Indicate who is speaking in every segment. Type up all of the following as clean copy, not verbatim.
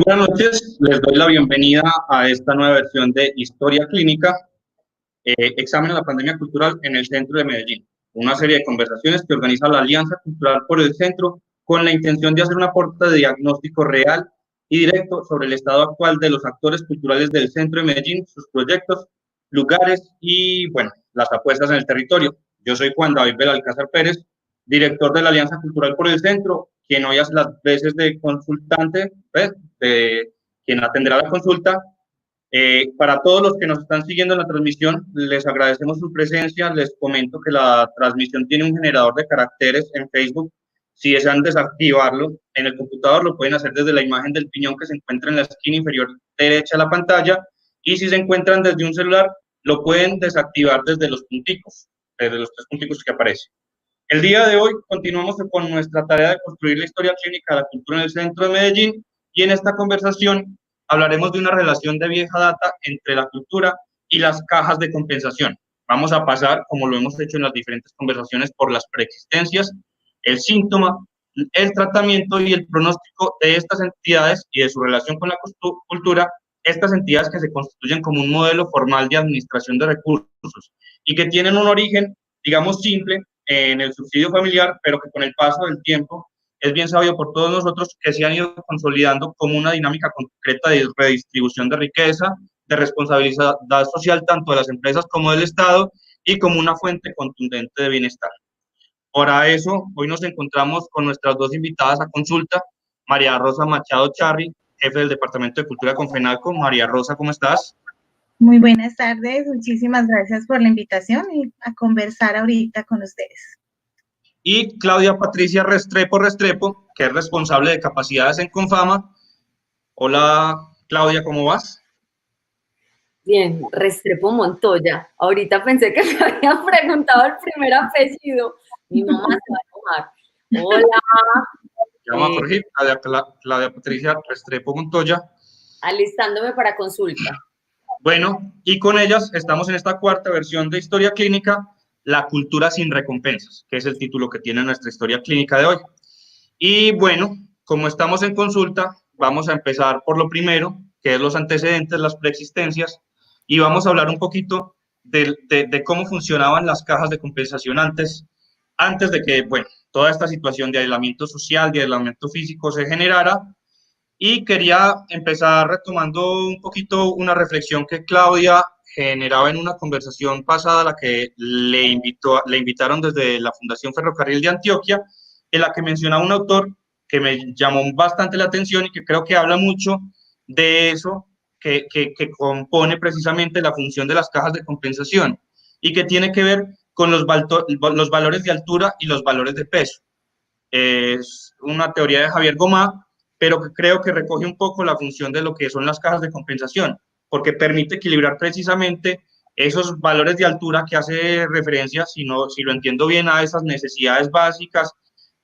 Speaker 1: Buenas noches, les doy la bienvenida a esta nueva versión de Historia Clínica, Examen a la Pandemia Cultural en el Centro de Medellín, una serie de conversaciones que organiza la Alianza Cultural por el Centro con la intención de hacer un aporte de diagnóstico real y directo sobre el estado actual de los actores culturales del Centro de Medellín, sus proyectos, lugares y, bueno, las apuestas en el territorio. Yo soy Juan David Belalcázar Pérez, director de la Alianza Cultural por el Centro, quien hoy hace las veces de consultante, ¿ves? De quien atenderá la consulta. Para todos los que nos están siguiendo en la transmisión, les agradecemos su presencia. Les comento que la transmisión tiene un generador de caracteres en Facebook. Si desean desactivarlo en el computador, lo pueden hacer desde la imagen del piñón que se encuentra en la esquina inferior derecha de la pantalla. Y si se encuentran desde un celular, lo pueden desactivar desde los punticos, desde los 3 punticos que aparecen. El día de hoy continuamos con nuestra tarea de construir la historia clínica de la cultura en el Centro de Medellín, y en esta conversación hablaremos de una relación de vieja data entre la cultura y las cajas de compensación. Vamos a pasar, como lo hemos hecho en las diferentes conversaciones, por las preexistencias, el síntoma, el tratamiento y el pronóstico de estas entidades y de su relación con la cultura, estas entidades que se constituyen como un modelo formal de administración de recursos y que tienen un origen, digamos, simple, en el subsidio familiar, pero que con el paso del tiempo es bien sabido por todos nosotros que se han ido consolidando como una dinámica concreta de redistribución de riqueza, de responsabilidad social tanto de las empresas como del Estado y como una fuente contundente de bienestar. Para eso, hoy nos encontramos con nuestras dos invitadas a consulta, María Rosa Machado Charri, jefe del Departamento de Cultura con FENALCO. María Rosa, ¿cómo estás?
Speaker 2: Muy buenas tardes, muchísimas gracias por la invitación y a conversar ahorita con ustedes.
Speaker 1: Y Claudia Patricia Restrepo, que es responsable de capacidades en Confama. Hola, Claudia, ¿cómo vas?
Speaker 3: Bien, Restrepo Montoya. Ahorita pensé que me habían preguntado el primer apellido. Mi mamá se va a enojar. Hola.
Speaker 1: Vamos a corregir, Claudia Patricia Restrepo Montoya.
Speaker 3: Alistándome para consulta.
Speaker 1: Bueno, y con ellas estamos en esta cuarta versión de Historia Clínica, La cultura sin recompensas, que es el título que tiene nuestra historia clínica de hoy. Y bueno, como estamos en consulta, vamos a empezar por lo primero, que es los antecedentes, las preexistencias, y vamos a hablar un poquito de cómo funcionaban las cajas de compensación antes de que, bueno, toda esta situación de aislamiento social, de aislamiento físico se generara. Y quería empezar retomando un poquito una reflexión que Claudia generaba en una conversación pasada a la que le invitaron desde la Fundación Ferrocarril de Antioquia, en la que mencionaba un autor que me llamó bastante la atención y que creo que habla mucho de eso que compone precisamente la función de las cajas de compensación y que tiene que ver con los valores de altura y los valores de peso. Es una teoría de Javier Gomá, pero que creo que recoge un poco la función de lo que son las cajas de compensación, porque permite equilibrar precisamente esos valores de altura que hace referencia, si lo entiendo bien, a esas necesidades básicas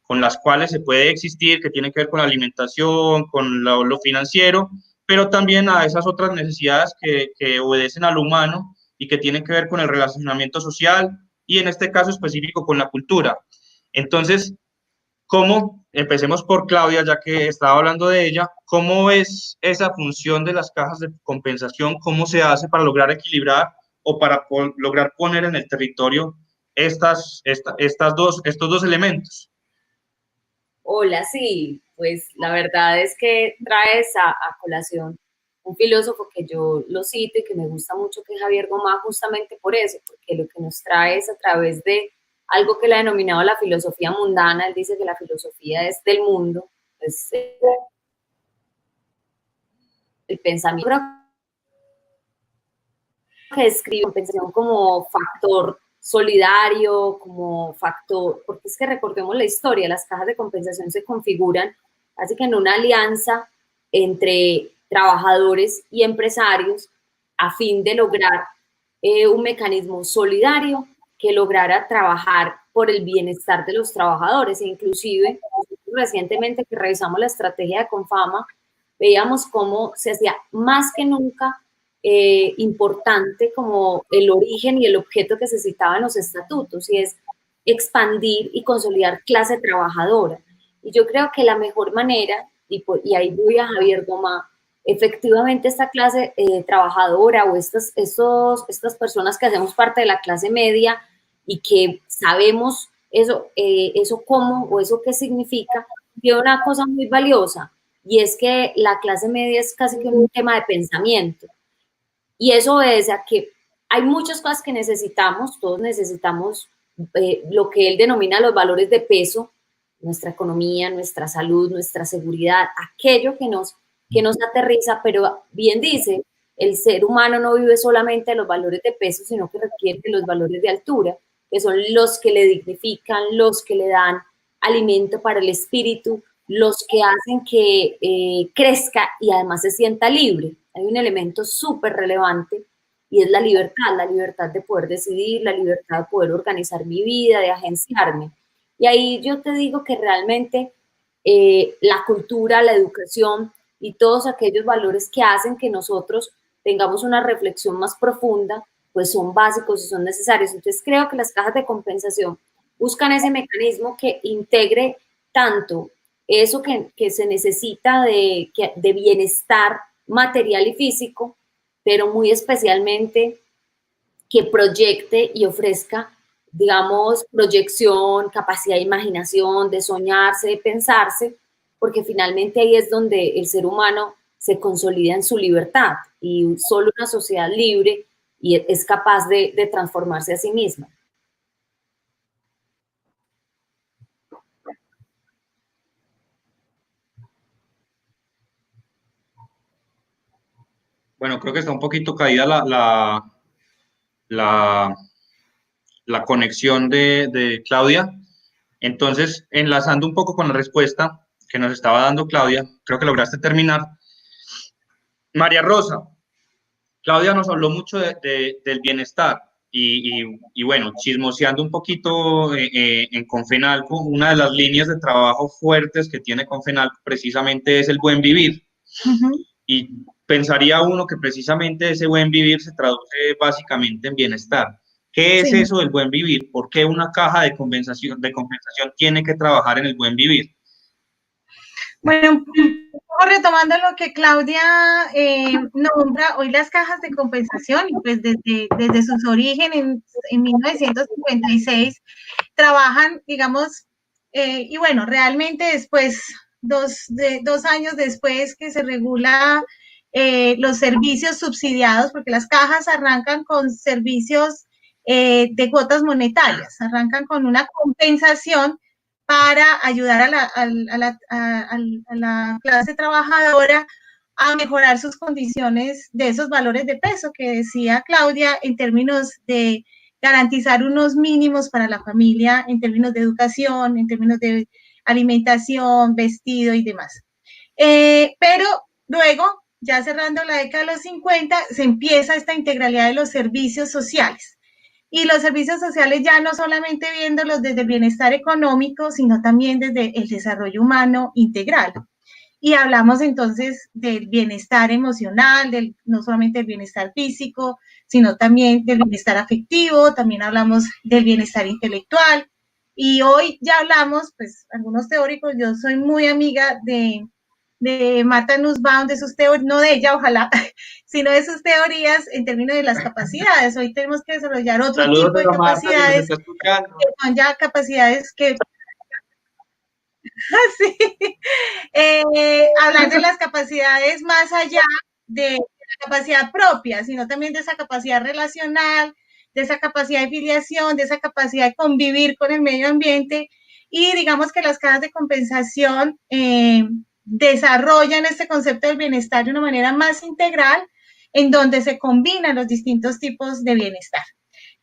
Speaker 1: con las cuales se puede existir, que tienen que ver con la alimentación, con lo financiero, pero también a esas otras necesidades que obedecen al humano y que tienen que ver con el relacionamiento social y en este caso específico con la cultura. Entonces, empecemos por Claudia, ya que estaba hablando de ella, ¿cómo es esa función de las cajas de compensación? ¿Cómo se hace para lograr equilibrar o para lograr poner en el territorio estos dos elementos?
Speaker 3: Hola, sí, pues la verdad es que traes a colación un filósofo que yo lo cito y que me gusta mucho, que es Javier Gomá, justamente por eso, porque lo que nos trae es a través de algo que le ha denominado la filosofía mundana. Él dice que la filosofía es del mundo, es el pensamiento. Creo que describe la compensación como factor solidario, como factor, porque es que recordemos la historia, las cajas de compensación se configuran así que en una alianza entre trabajadores y empresarios a fin de lograr un mecanismo solidario que lograra trabajar por el bienestar de los trabajadores. E inclusive, recientemente que revisamos la estrategia de Confama, veíamos cómo se hacía más que nunca importante como el origen y el objeto que se citaba en los estatutos, y es expandir y consolidar clase trabajadora. Y yo creo que la mejor manera, y ahí voy a Javier Gomá, efectivamente esta clase trabajadora o estas personas que hacemos parte de la clase media y que sabemos eso cómo o eso qué significa, tiene una cosa muy valiosa, y es que la clase media es casi que un tema de pensamiento. Y eso es a que hay muchas cosas que necesitamos, todos necesitamos lo que él denomina los valores de peso, nuestra economía, nuestra salud, nuestra seguridad, aquello que nos aterriza, pero bien dice, el ser humano no vive solamente de los valores de peso, sino que requiere de los valores de altura, que son los que le dignifican, los que le dan alimento para el espíritu, los que hacen que crezca y además se sienta libre. Hay un elemento súper relevante y es la libertad de poder decidir, la libertad de poder organizar mi vida, de agenciarme. Y ahí yo te digo que realmente la cultura, la educación y todos aquellos valores que hacen que nosotros tengamos una reflexión más profunda, pues son básicos y son necesarios. Entonces creo que las cajas de compensación buscan ese mecanismo que integre tanto eso que se necesita de bienestar material y físico, pero muy especialmente que proyecte y ofrezca, digamos, proyección, capacidad de imaginación, de soñarse, de pensarse, porque finalmente ahí es donde el ser humano se consolida en su libertad y solo una sociedad libre y es capaz de transformarse a sí misma.
Speaker 1: Bueno, creo que está un poquito caída la conexión de Claudia. Entonces, enlazando un poco con la respuesta que nos estaba dando Claudia, creo que lograste terminar. María Rosa, Claudia nos habló mucho del bienestar y bueno, chismoseando un poquito en Confenalco, una de las líneas de trabajo fuertes que tiene Confenalco precisamente es el buen vivir. Y pensaría uno que precisamente ese buen vivir se traduce básicamente en bienestar. ¿Qué es eso del buen vivir? ¿Por qué una caja de compensación tiene que trabajar en el buen vivir?
Speaker 2: Bueno, retomando lo que Claudia nombra, hoy las cajas de compensación, pues desde sus orígenes en 1956, trabajan, digamos, y bueno, realmente después, 2 años después que se regula los servicios subsidiados, porque las cajas arrancan con servicios de cuotas monetarias, arrancan con una compensación para ayudar a la clase trabajadora a mejorar sus condiciones de esos valores de peso que decía Claudia, en términos de garantizar unos mínimos para la familia, en términos de educación, en términos de alimentación, vestido y demás. Pero luego, ya cerrando la década de los 50, se empieza esta integralidad de los servicios sociales. Y los servicios sociales ya no solamente viéndolos desde el bienestar económico, sino también desde el desarrollo humano integral. Y hablamos entonces del bienestar emocional, no solamente del bienestar físico, sino también del bienestar afectivo, también hablamos del bienestar intelectual. Y hoy ya hablamos, pues algunos teóricos, yo soy muy amiga de Martha Nussbaum, de sus teorías, no de ella, ojalá, sino de sus teorías en términos de las capacidades. Hoy tenemos que desarrollar otro tipo de capacidades, que son ya capacidades que... sí. Hablar de las capacidades más allá de la capacidad propia, sino también de esa capacidad relacional, de esa capacidad de filiación, de esa capacidad de convivir con el medio ambiente. Y digamos que las cajas de compensación desarrollan este concepto del bienestar de una manera más integral, en donde se combinan los distintos tipos de bienestar.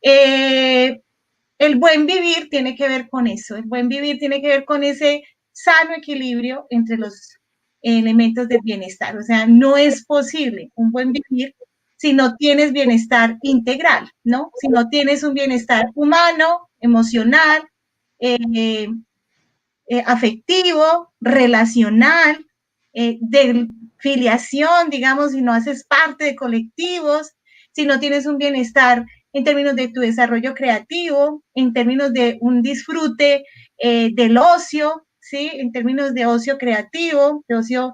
Speaker 2: El buen vivir tiene que ver con eso, el buen vivir tiene que ver con ese sano equilibrio entre los elementos del bienestar. O sea, no es posible un buen vivir si no tienes bienestar integral, ¿no? Si no tienes un bienestar humano, emocional, afectivo, relacional, de filiación, digamos, si no haces parte de colectivos, si no tienes un bienestar en términos de tu desarrollo creativo, en términos de un disfrute del ocio, ¿sí? En términos de ocio creativo, de ocio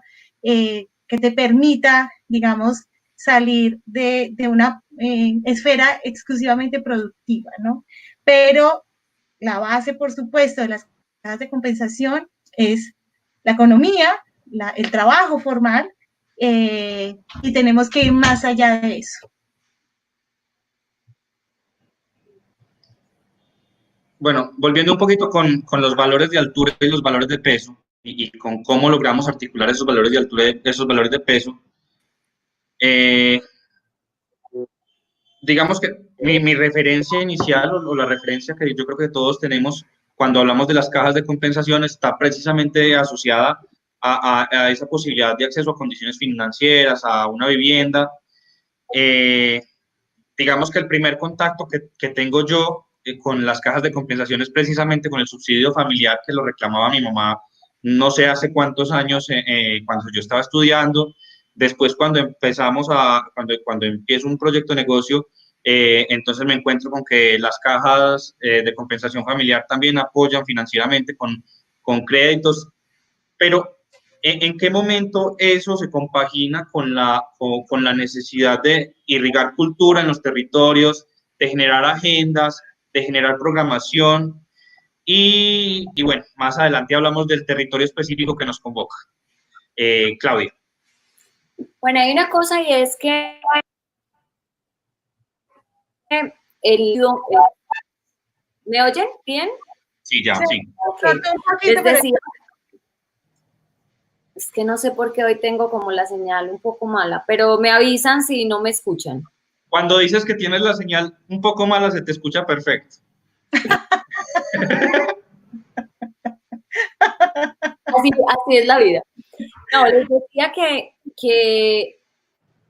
Speaker 2: que te permita, digamos, salir de una esfera exclusivamente productiva, ¿no? Pero la base, por supuesto, de las cajas de compensación es la economía, el trabajo formal, y tenemos que ir más allá de eso.
Speaker 1: Bueno, volviendo un poquito con los valores de altura y los valores de peso, y con cómo logramos articular esos valores de altura y esos valores de peso, digamos que mi referencia inicial o la referencia que yo creo que todos tenemos cuando hablamos de las cajas de compensación está precisamente asociada a esa posibilidad de acceso a condiciones financieras, a una vivienda. Digamos que el primer contacto que tengo yo con las cajas de compensación es precisamente con el subsidio familiar que lo reclamaba mi mamá, no sé hace cuántos años, cuando yo estaba estudiando. Después, cuando cuando empiezo un proyecto de negocio, entonces me encuentro con que las cajas de compensación familiar también apoyan financieramente con créditos, pero ¿en qué momento eso se compagina con la necesidad de irrigar cultura en los territorios, de generar agendas, de generar programación? Y bueno, más adelante hablamos del territorio específico que nos convoca. Claudia.
Speaker 3: Bueno, hay una cosa y es que ¿me oyen bien?
Speaker 1: Sí, ya, sí.
Speaker 3: Okay. Les decía, es que no sé por qué hoy tengo como la señal un poco mala, pero me avisan si no me escuchan.
Speaker 1: Cuando dices que tienes la señal un poco mala, se te escucha perfecto.
Speaker 3: Así es la vida. No, les decía que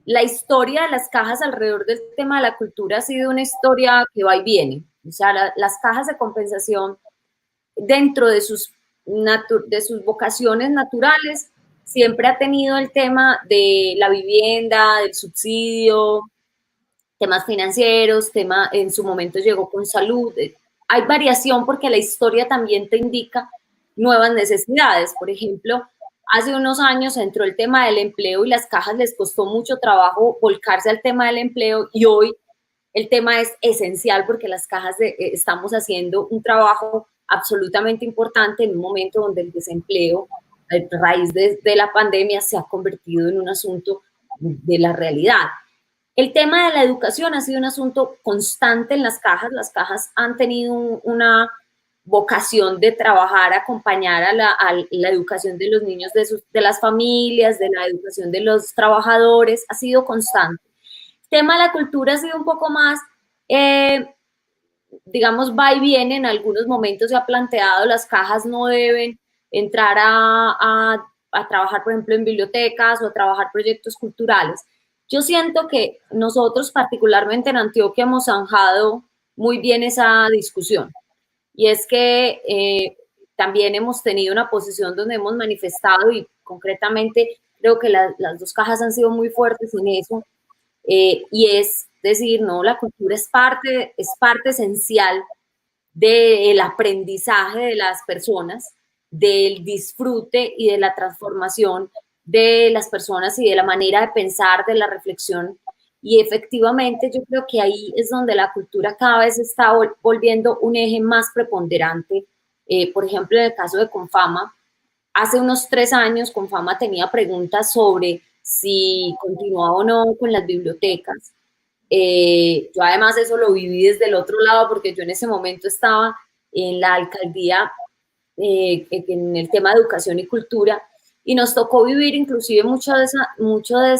Speaker 3: la historia de las cajas alrededor del tema de la cultura ha sido una historia que va y viene. O sea, las cajas de compensación dentro de sus vocaciones naturales siempre ha tenido el tema de la vivienda, del subsidio, temas financieros, en su momento llegó con salud. Hay variación porque la historia también te indica nuevas necesidades. Por ejemplo, hace unos años entró el tema del empleo y las cajas les costó mucho trabajo volcarse al tema del empleo, y hoy el tema es esencial porque las cajas estamos haciendo un trabajo absolutamente importante en un momento donde el desempleo, a raíz de la pandemia, se ha convertido en un asunto de la realidad. El tema de la educación ha sido un asunto constante en las cajas. Las cajas han tenido una vocación de trabajar, acompañar a la educación de los niños, de las familias, de la educación de los trabajadores. Ha sido constante. El tema de la cultura ha sido un poco más, digamos, va y viene. En algunos momentos se ha planteado las cajas no deben entrar a trabajar, por ejemplo, en bibliotecas o a trabajar proyectos culturales. Yo siento que nosotros, particularmente en Antioquia, hemos zanjado muy bien esa discusión. Y es que también hemos tenido una posición donde hemos manifestado, y concretamente creo que las dos cajas han sido muy fuertes en eso, y es decir, no, la cultura es parte esencial del aprendizaje de las personas, del disfrute y de la transformación de las personas y de la manera de pensar, de la reflexión. Y efectivamente yo creo que ahí es donde la cultura cada vez está volviendo un eje más preponderante. Por ejemplo, en el caso de Confama, hace unos 3 años Confama tenía preguntas sobre si continuaba o no con las bibliotecas. Yo además eso lo viví desde el otro lado porque yo en ese momento estaba en la alcaldía en el tema de educación y cultura, y nos tocó vivir inclusive mucho de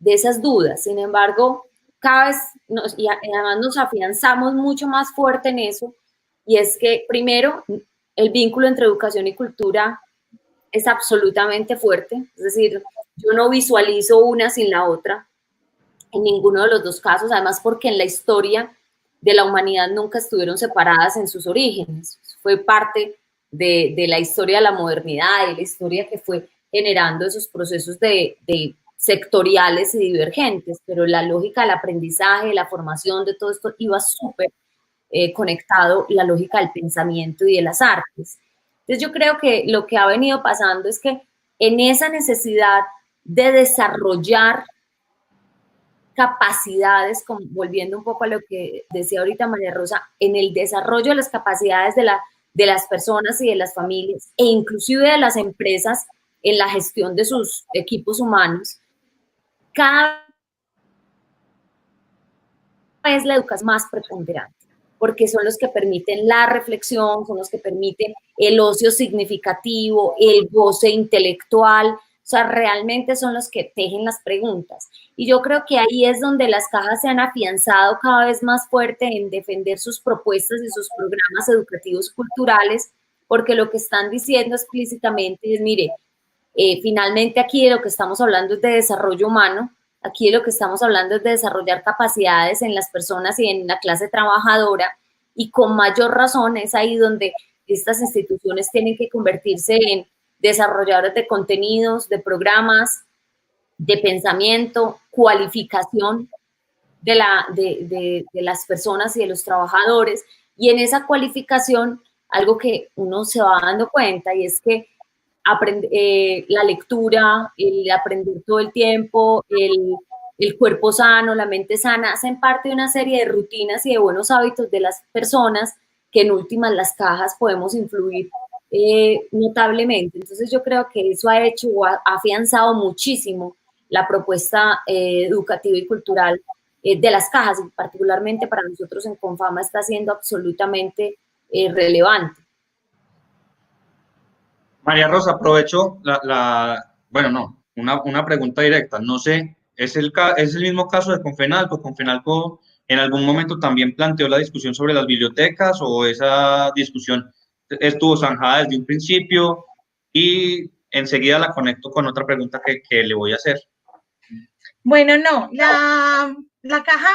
Speaker 3: esas dudas. Sin embargo, cada vez y además nos afianzamos mucho más fuerte en eso, y es que primero el vínculo entre educación y cultura es absolutamente fuerte. Es decir, yo no visualizo una sin la otra en ninguno de los dos casos, además porque en la historia de la humanidad nunca estuvieron separadas en sus orígenes. Fue parte de la historia de la modernidad y la historia que fue generando esos procesos de sectoriales y divergentes, pero la lógica del aprendizaje, la formación de todo esto iba súper conectado, la lógica del pensamiento y de las artes. Entonces yo creo que lo que ha venido pasando es que en esa necesidad de desarrollar capacidades, volviendo un poco a lo que decía ahorita María Rosa, en el desarrollo de las capacidades de las personas y de las familias, e inclusive de las empresas en la gestión de sus equipos humanos, cada vez la educación es más preponderante, porque son los que permiten la reflexión, son los que permiten el ocio significativo, el goce intelectual, o sea, realmente son los que tejen las preguntas. Y yo creo que ahí es donde las cajas se han afianzado cada vez más fuerte en defender sus propuestas y sus programas educativos culturales, porque lo que están diciendo explícitamente es, mire, finalmente aquí de lo que estamos hablando es de desarrollo humano, aquí de lo que estamos hablando es de desarrollar capacidades en las personas y en la clase trabajadora, y con mayor razón es ahí donde estas instituciones tienen que convertirse en desarrolladores de contenidos, de programas, de pensamiento, cualificación de las personas y de los trabajadores, y en esa cualificación algo que uno se va dando cuenta, y es que la lectura, el aprender todo el tiempo, el cuerpo sano, la mente sana, hacen parte de una serie de rutinas y de buenos hábitos de las personas que en últimas las cajas podemos influir notablemente. Entonces yo creo que eso ha hecho o ha afianzado muchísimo la propuesta educativa y cultural de las cajas, y particularmente para nosotros en Confama está siendo absolutamente relevante.
Speaker 1: María Rosa, aprovecho una pregunta directa. No sé, ¿es el mismo caso de Confenalco? ¿Confenalco en algún momento también planteó la discusión sobre las bibliotecas, o esa discusión estuvo zanjada desde un principio? Y enseguida la conecto con otra pregunta que le voy a hacer.
Speaker 2: Bueno, no, la caja,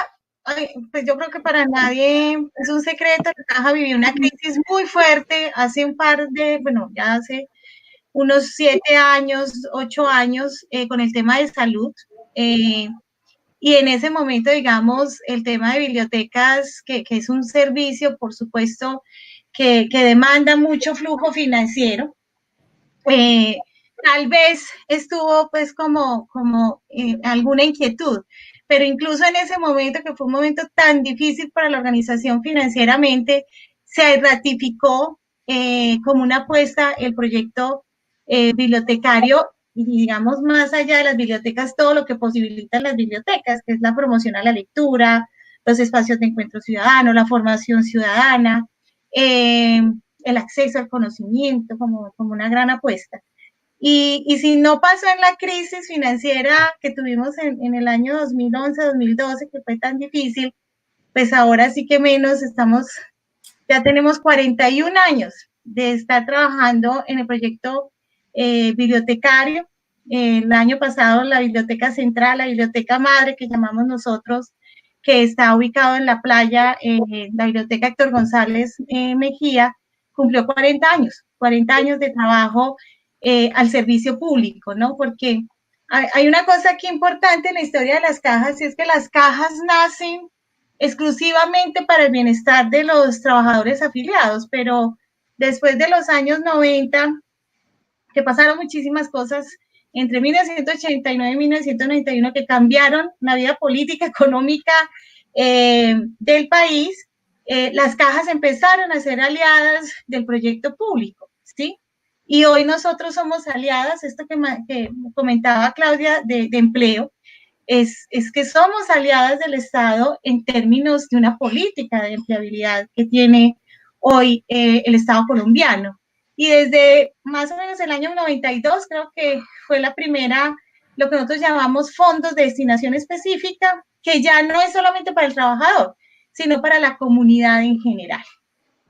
Speaker 2: pues yo creo que para nadie es un secreto, la caja vivió una crisis muy fuerte hace ya hace unos 7 años, 8 años, con el tema de salud. Y en ese momento, digamos, el tema de bibliotecas, que es un servicio, por supuesto, que demanda mucho flujo financiero, tal vez estuvo pues como alguna inquietud, pero incluso en ese momento, que fue un momento tan difícil para la organización financieramente, se ratificó como una apuesta el proyecto bibliotecario, y digamos más allá de las bibliotecas, todo lo que posibilitan las bibliotecas, que es la promoción a la lectura, los espacios de encuentro ciudadano, la formación ciudadana, el acceso al conocimiento como una gran apuesta. Y si no pasó en la crisis financiera que tuvimos en el año 2011-2012, que fue tan difícil, pues ahora sí que menos ya tenemos 41 años de estar trabajando en el proyecto bibliotecario. El año pasado la Biblioteca Central, la Biblioteca Madre, que llamamos nosotros, que está ubicado en la playa, la Biblioteca Héctor González Mejía, cumplió 40 años de trabajo al servicio público, ¿no? Porque hay una cosa aquí importante en la historia de las cajas, y es que las cajas nacen exclusivamente para el bienestar de los trabajadores afiliados, pero después de los años 90, que pasaron muchísimas cosas entre 1989 y 1991 que cambiaron la vida política, económica del país, las cajas empezaron a ser aliadas del proyecto público, ¿sí? Y hoy nosotros somos aliadas, esto que comentaba Claudia de empleo, es que somos aliadas del Estado en términos de una política de empleabilidad que tiene hoy el Estado colombiano. Y desde más o menos el año 92, creo que fue la primera, lo que nosotros llamamos fondos de destinación específica, que ya no es solamente para el trabajador, sino para la comunidad en general.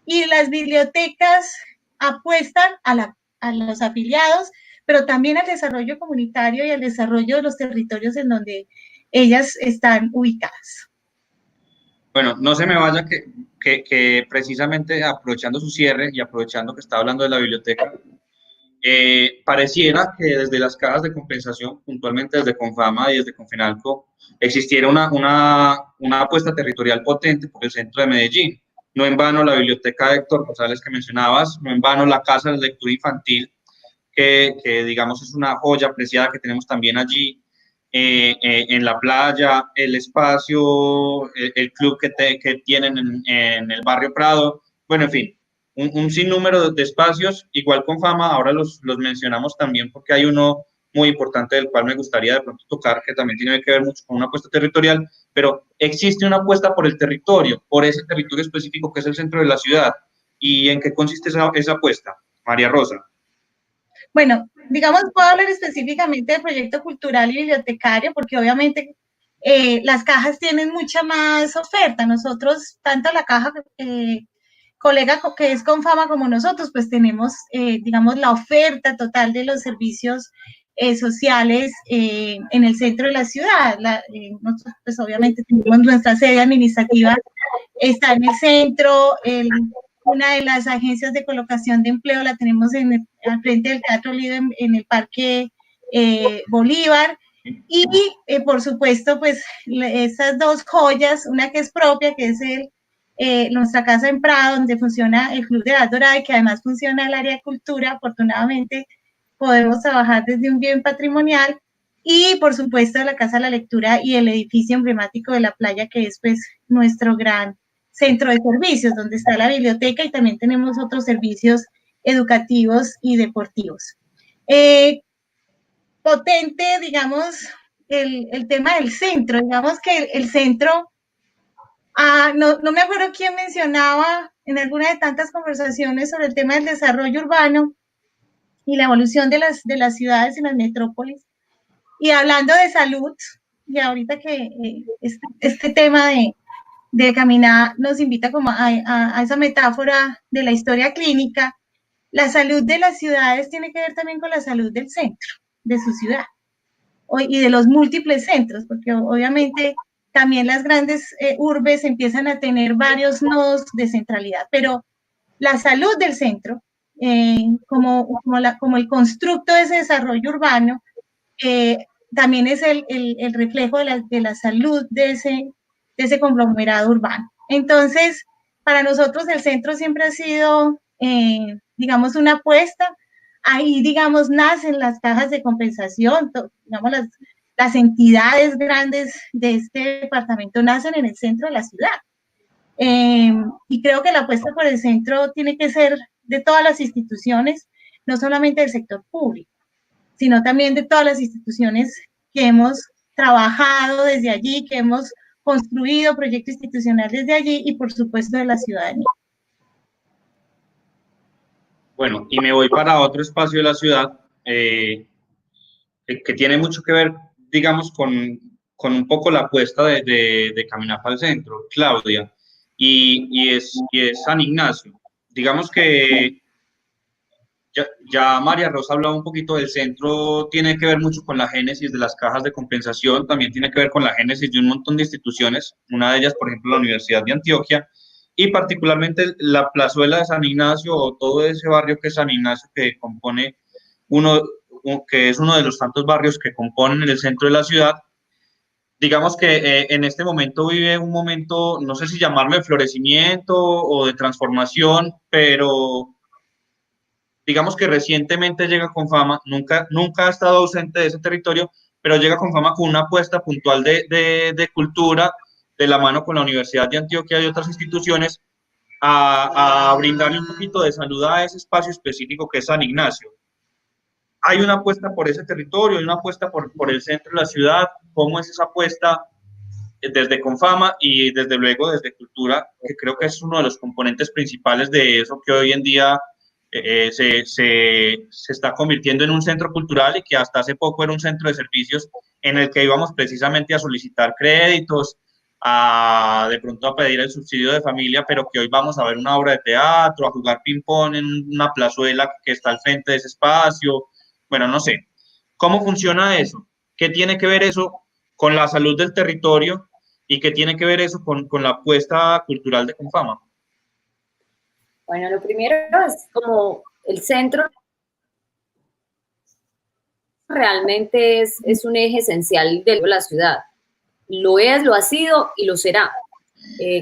Speaker 2: Y las bibliotecas apuestan a los afiliados, pero también al desarrollo comunitario y al desarrollo de los territorios en donde ellas están ubicadas.
Speaker 1: Bueno, no se me vaya que precisamente aprovechando su cierre y aprovechando que está hablando de la biblioteca, pareciera que desde las cajas de compensación, puntualmente desde Confama y desde Confenalco, existiera una apuesta territorial potente por el centro de Medellín. No en vano la biblioteca de Héctor González que mencionabas, no en vano la Casa de Lectura Infantil, que digamos es una joya apreciada que tenemos también allí en la playa, el espacio, el club que tienen en el barrio Prado, bueno, en fin, un sinnúmero de espacios, igual con Fama, ahora los mencionamos también porque hay uno muy importante del cual me gustaría de pronto tocar, que también tiene que ver mucho con una apuesta territorial, pero existe una apuesta por el territorio, por ese territorio específico que es el centro de la ciudad. ¿Y en qué consiste esa apuesta, María Rosa?
Speaker 2: Bueno, digamos, puedo hablar específicamente del proyecto cultural y bibliotecario, porque obviamente las cajas tienen mucha más oferta. Nosotros, tanto la caja colega que es con Fama como nosotros, pues tenemos, digamos, la oferta total de los servicios sociales en el centro de la ciudad. Nosotros, pues obviamente tenemos nuestra sede administrativa, está en el centro, una de las agencias de colocación de empleo la tenemos al frente del Teatro Lido en el Parque Bolívar. Y por supuesto, pues esas dos joyas, una que es propia, que es nuestra casa en Prado, donde funciona el Club de la Dorada y que además funciona el área de cultura. Afortunadamente podemos trabajar desde un bien patrimonial. Y por supuesto la Casa de la Lectura y el edificio emblemático de la playa, que es pues nuestro gran centro de servicios, donde está la biblioteca y también tenemos otros servicios educativos y deportivos. Potente, digamos, el tema del centro, digamos que el centro, no me acuerdo quién mencionaba en alguna de tantas conversaciones sobre el tema del desarrollo urbano y la evolución de las ciudades y las metrópolis, y hablando de salud, y ahorita que este tema de caminar nos invita como a esa metáfora de la historia clínica. La salud de las ciudades tiene que ver también con la salud del centro, de su ciudad, y de los múltiples centros, porque obviamente también las grandes urbes empiezan a tener varios nodos de centralidad, pero la salud del centro, como el constructo de ese desarrollo urbano, también es el reflejo de la salud de ese conglomerado urbano. Entonces, para nosotros el centro siempre ha sido, digamos, una apuesta. Ahí, digamos, nacen las cajas de compensación, digamos, las entidades grandes de este departamento nacen en el centro de la ciudad. Y creo que la apuesta por el centro tiene que ser de todas las instituciones, no solamente del sector público, sino también de todas las instituciones que hemos trabajado desde allí, que hemos construido proyecto institucional desde allí y por supuesto de la ciudadanía.
Speaker 1: Bueno, y me voy para otro espacio de la ciudad que tiene mucho que ver, digamos, con un poco la apuesta de caminar para el centro, Claudia, y es San Ignacio. Digamos que ya María Rosa hablaba un poquito del centro, tiene que ver mucho con la génesis de las cajas de compensación, también tiene que ver con la génesis de un montón de instituciones, una de ellas, por ejemplo, la Universidad de Antioquia, y particularmente la plazuela de San Ignacio, o todo ese barrio que es San Ignacio, que compone que es uno de los tantos barrios que componen el centro de la ciudad. Digamos que en este momento vive un momento, no sé si llamarlo de florecimiento o de transformación, pero digamos que recientemente llega con Fama, nunca ha estado ausente de ese territorio, pero llega con Fama con una apuesta puntual de cultura, de la mano con la Universidad de Antioquia y otras instituciones, a brindarle un poquito de salud a ese espacio específico que es San Ignacio. Hay una apuesta por ese territorio, hay una apuesta por el centro de la ciudad. ¿Cómo es esa apuesta desde Confama y desde luego desde Cultura, que creo que es uno de los componentes principales de eso que hoy en día se está convirtiendo en un centro cultural y que hasta hace poco era un centro de servicios en el que íbamos precisamente a solicitar créditos, de pronto a pedir el subsidio de familia, pero que hoy vamos a ver una obra de teatro, a jugar ping-pong en una plazuela que está al frente de ese espacio? Bueno, no sé. ¿Cómo funciona eso? ¿Qué tiene que ver eso con la salud del territorio y qué tiene que ver eso con la apuesta cultural de Confama?
Speaker 3: Bueno, lo primero es como el centro realmente es un eje esencial de la ciudad. Lo es, lo ha sido y lo será.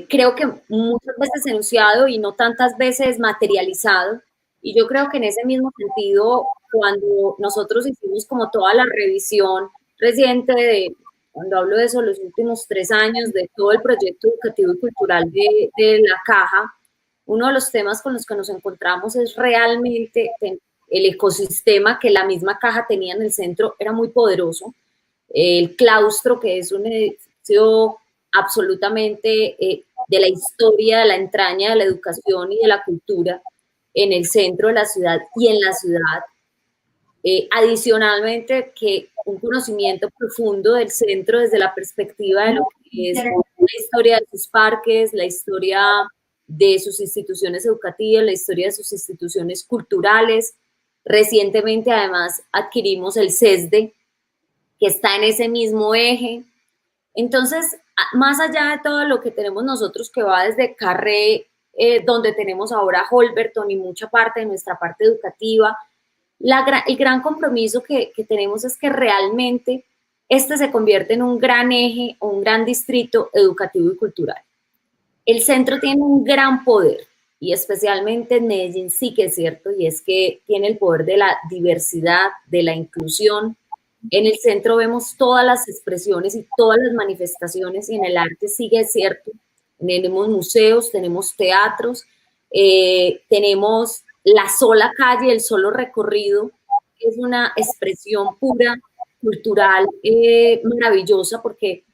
Speaker 3: Creo que muchas veces enunciado y no tantas veces materializado, Y yo creo que en ese mismo sentido, cuando nosotros hicimos como toda la revisión reciente cuando hablo de eso, los últimos 3 años de todo el proyecto educativo y cultural de la Caja, uno de los temas con los que nos encontramos es realmente el ecosistema que la misma Caja tenía en el centro era muy poderoso. El claustro, que es un edificio absolutamente de la historia, de la entraña de la educación y de la cultura en el centro de la ciudad y en la ciudad. Adicionalmente, que un conocimiento profundo del centro desde la perspectiva de lo que es la historia de sus parques, la historia de sus instituciones educativas, la historia de sus instituciones culturales. Recientemente, además, adquirimos el CESDE, que está en ese mismo eje. Entonces, más allá de todo lo que tenemos nosotros, que va desde Carré, donde tenemos ahora Holberton y mucha parte de nuestra parte educativa, el gran compromiso que tenemos es que realmente este se convierte en un gran eje o un gran distrito educativo y cultural. El centro tiene un gran poder, y especialmente en Medellín sí que es cierto, y es que tiene el poder de la diversidad, de la inclusión. En el centro vemos todas las expresiones y todas las manifestaciones, y en el arte sigue cierto. Tenemos museos, tenemos teatros, tenemos la sola calle, el solo recorrido, es una expresión pura, cultural, maravillosa, porque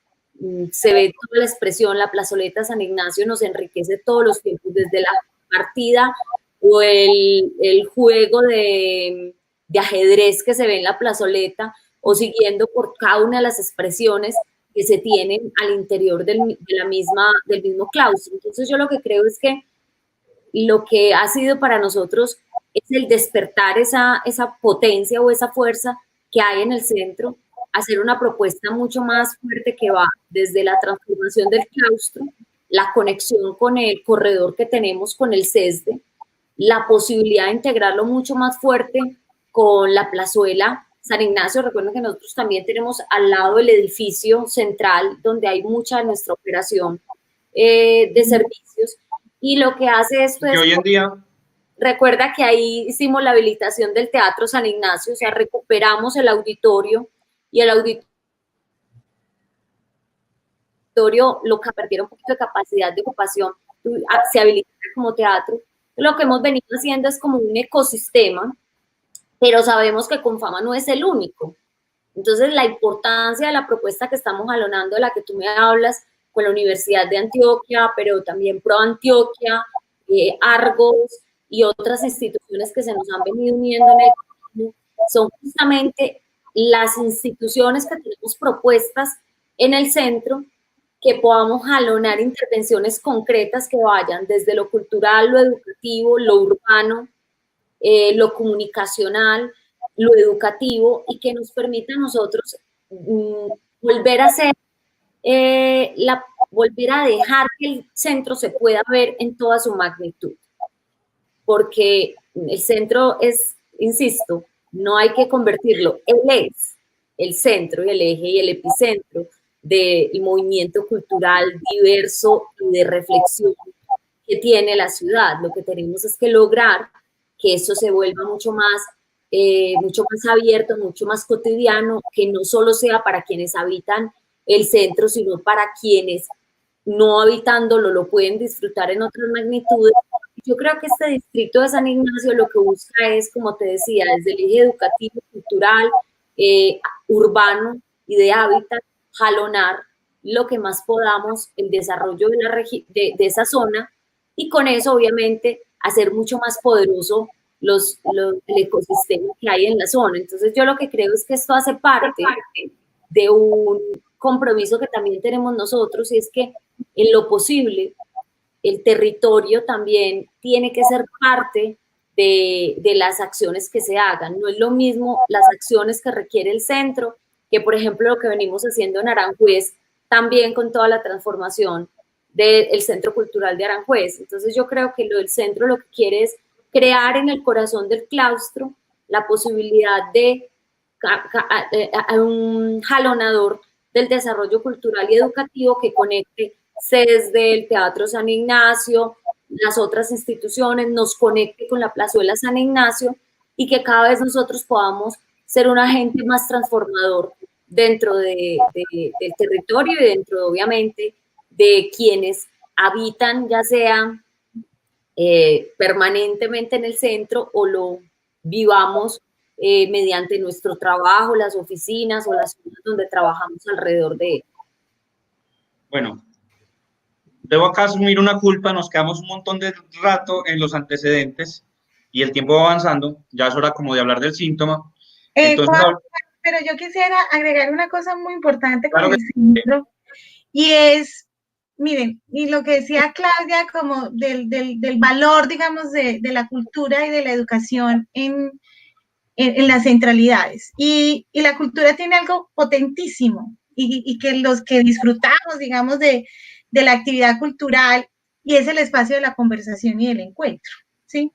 Speaker 3: se ve toda la expresión. La plazoleta San Ignacio nos enriquece todos los tiempos, desde la partida o el juego de ajedrez que se ve en la plazoleta, o siguiendo por cada una de las expresiones que se tienen al interior del mismo claustro. Entonces yo lo que creo es que lo que ha sido para nosotros es el despertar esa potencia o esa fuerza que hay en el centro, hacer una propuesta mucho más fuerte que va desde la transformación del claustro, la conexión con el corredor que tenemos con el CESDE, la posibilidad de integrarlo mucho más fuerte con la plazuela San Ignacio. Recuerden que nosotros también tenemos al lado el edificio central, donde hay mucha de nuestra operación de servicios, y lo que hace esto es...
Speaker 1: hoy en día...
Speaker 3: Recuerda que ahí hicimos la habilitación del Teatro San Ignacio, o sea, recuperamos el auditorio, y el auditorio lo que perdieron un poquito de capacidad de ocupación, se habilita como teatro. Lo que hemos venido haciendo es como un ecosistema, pero sabemos que Confama no es el único. Entonces, la importancia de la propuesta que estamos jalonando, de la que tú me hablas, con la Universidad de Antioquia, pero también Pro Antioquia, Argos y otras instituciones que se nos han venido uniendo en el camino, son justamente las instituciones que tenemos propuestas en el centro, que podamos jalonar intervenciones concretas que vayan desde lo cultural, lo educativo, lo urbano, lo comunicacional, lo educativo, y que nos permita a nosotros volver a hacer, volver a dejar que el centro se pueda ver en toda su magnitud. Porque el centro es, insisto, no hay que convertirlo, él es el centro y el eje y el epicentro del movimiento cultural diverso y de reflexión que tiene la ciudad. Lo que tenemos es que lograr que eso se vuelva mucho más abierto, mucho más cotidiano, que no solo sea para quienes habitan el centro, sino para quienes no habitándolo lo pueden disfrutar en otras magnitudes. Yo creo que este distrito de San Ignacio lo que busca es, como te decía, desde el eje educativo, cultural, urbano y de hábitat, jalonar lo que más podamos el desarrollo de esa zona, y con eso obviamente hacer mucho más poderoso el ecosistema que hay en la zona. Entonces yo lo que creo es que esto hace parte de un compromiso que también tenemos nosotros, y es que en lo posible el territorio también tiene que ser parte de las acciones que se hagan. No es lo mismo las acciones que requiere el centro que, por ejemplo, lo que venimos haciendo en Aranjuez, también con toda la transformación del Centro Cultural de Aranjuez. Entonces yo creo que lo del centro lo que quiere es crear en el corazón del claustro la posibilidad de un jalonador del desarrollo cultural y educativo que conecte desde el Teatro San Ignacio, las otras instituciones, nos conecte con la Plazuela San Ignacio y que cada vez nosotros podamos ser un agente más transformador dentro del territorio y dentro, obviamente, de quienes habitan, ya sea permanentemente en el centro o lo vivamos mediante nuestro trabajo, las oficinas o las zonas donde trabajamos alrededor de él.
Speaker 1: Bueno, debo acá asumir una culpa, nos quedamos un montón de rato en los antecedentes y el tiempo va avanzando, ya es hora como de hablar del síntoma. Entonces,
Speaker 2: pero yo quisiera agregar una cosa muy importante
Speaker 1: claro
Speaker 2: con el centro, y es, miren, y lo que decía Claudia, como del valor, digamos, de la cultura y de la educación en las centralidades. Y la cultura tiene algo potentísimo, y que los que disfrutamos, digamos, de la actividad cultural, y es el espacio de la conversación y del encuentro, ¿sí?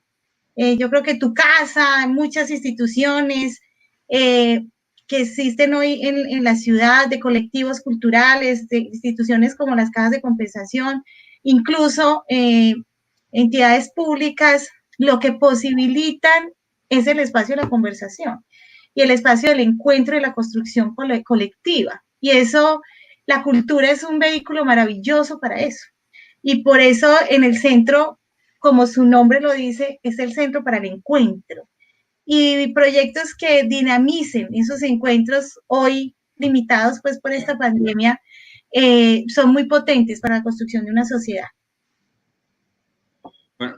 Speaker 2: Yo creo que tu casa, muchas instituciones que existen hoy en la ciudad, de colectivos culturales, de instituciones como las cajas de compensación, incluso entidades públicas, lo que posibilitan es el espacio de la conversación y el espacio del encuentro y la construcción colectiva. Y eso, la cultura es un vehículo maravilloso para eso. Y por eso en el centro, como su nombre lo dice, es el centro para el encuentro. Y proyectos que dinamicen esos encuentros hoy limitados pues por esta pandemia son muy potentes para la construcción de una sociedad.
Speaker 1: Bueno,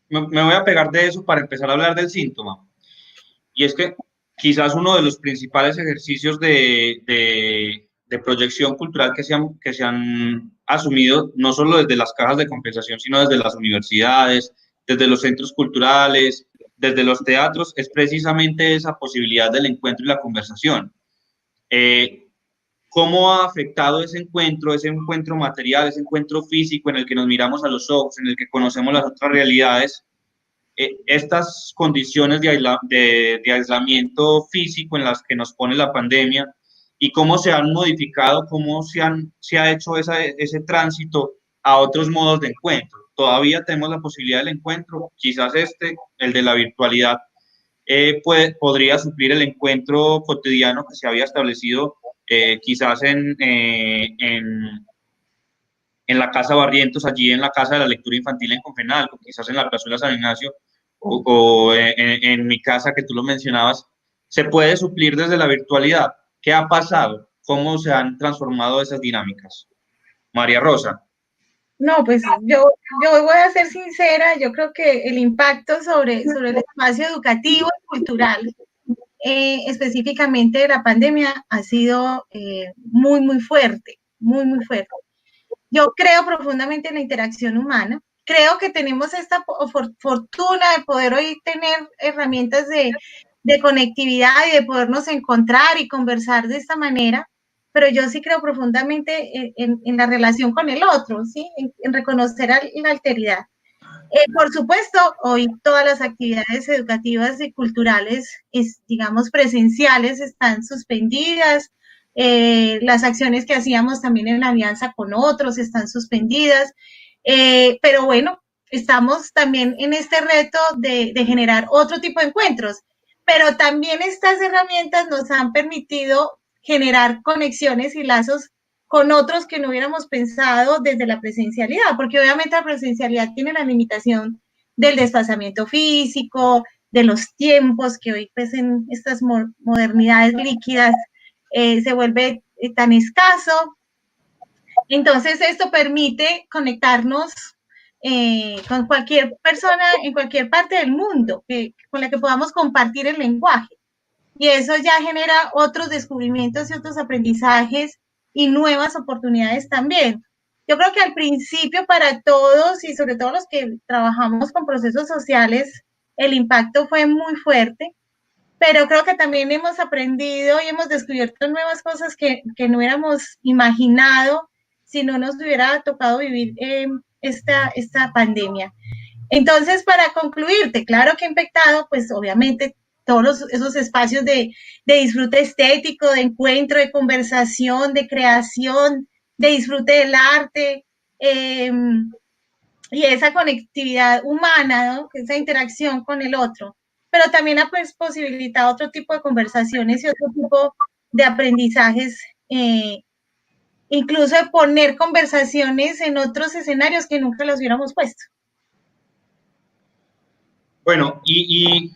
Speaker 1: me voy a pegar de eso para empezar a hablar del síntoma. Y es que quizás uno de los principales ejercicios de proyección cultural que se han asumido, no solo desde las cajas de compensación, sino desde las universidades, desde los centros culturales, desde los teatros, es precisamente esa posibilidad del encuentro y la conversación. ¿Cómo ha afectado ese encuentro material, ese encuentro físico en el que nos miramos a los ojos, en el que conocemos las otras realidades? Estas condiciones de aislamiento físico en las que nos pone la pandemia y cómo se han modificado, cómo se ha hecho ese tránsito a otros modos de encuentro. Todavía tenemos la posibilidad del encuentro, quizás el de la virtualidad, podría suplir el encuentro cotidiano que se había establecido quizás en la Casa Barrientos, allí en la Casa de la Lectura Infantil en Confenalco, quizás en la Plazuela San Ignacio, o en mi casa que tú lo mencionabas, se puede suplir desde la virtualidad. ¿Qué ha pasado? ¿Cómo se han transformado esas dinámicas? María Rosa.
Speaker 2: No, pues yo voy a ser sincera, yo creo que el impacto sobre el espacio educativo y cultural, específicamente de la pandemia, ha sido muy, muy fuerte, muy, muy fuerte. Yo creo profundamente en la interacción humana. Creo que tenemos esta fortuna de poder hoy tener herramientas de conectividad y de podernos encontrar y conversar de esta manera, pero yo sí creo profundamente en la relación con el otro, ¿sí? En reconocer la alteridad. Por supuesto, hoy todas las actividades educativas y culturales, digamos, presenciales están suspendidas. Las acciones que hacíamos también en la alianza con otros están suspendidas. Pero bueno, estamos también en este reto de generar otro tipo de encuentros. Pero también estas herramientas nos han permitido generar conexiones y lazos con otros que no hubiéramos pensado desde la presencialidad, porque obviamente la presencialidad tiene la limitación del desplazamiento físico, de los tiempos, que hoy pues en estas modernidades líquidas se vuelve tan escaso. Entonces esto permite conectarnos con cualquier persona en cualquier parte del mundo, con la que podamos compartir el lenguaje. Y eso ya genera otros descubrimientos y otros aprendizajes y nuevas oportunidades también. Yo creo que al principio para todos y sobre todo los que trabajamos con procesos sociales, el impacto fue muy fuerte, pero creo que también hemos aprendido y hemos descubierto nuevas cosas que no hubiéramos imaginado si no nos hubiera tocado vivir esta pandemia. Entonces, para concluirte, claro que ha impactado, pues obviamente todos esos espacios de disfrute estético, de encuentro, de conversación, de creación, de disfrute del arte, y esa conectividad humana, ¿no? Esa interacción con el otro, pero también ha pues, posibilitado otro tipo de conversaciones y otro tipo de aprendizajes, incluso de poner conversaciones en otros escenarios que nunca los hubiéramos puesto.
Speaker 1: Bueno, y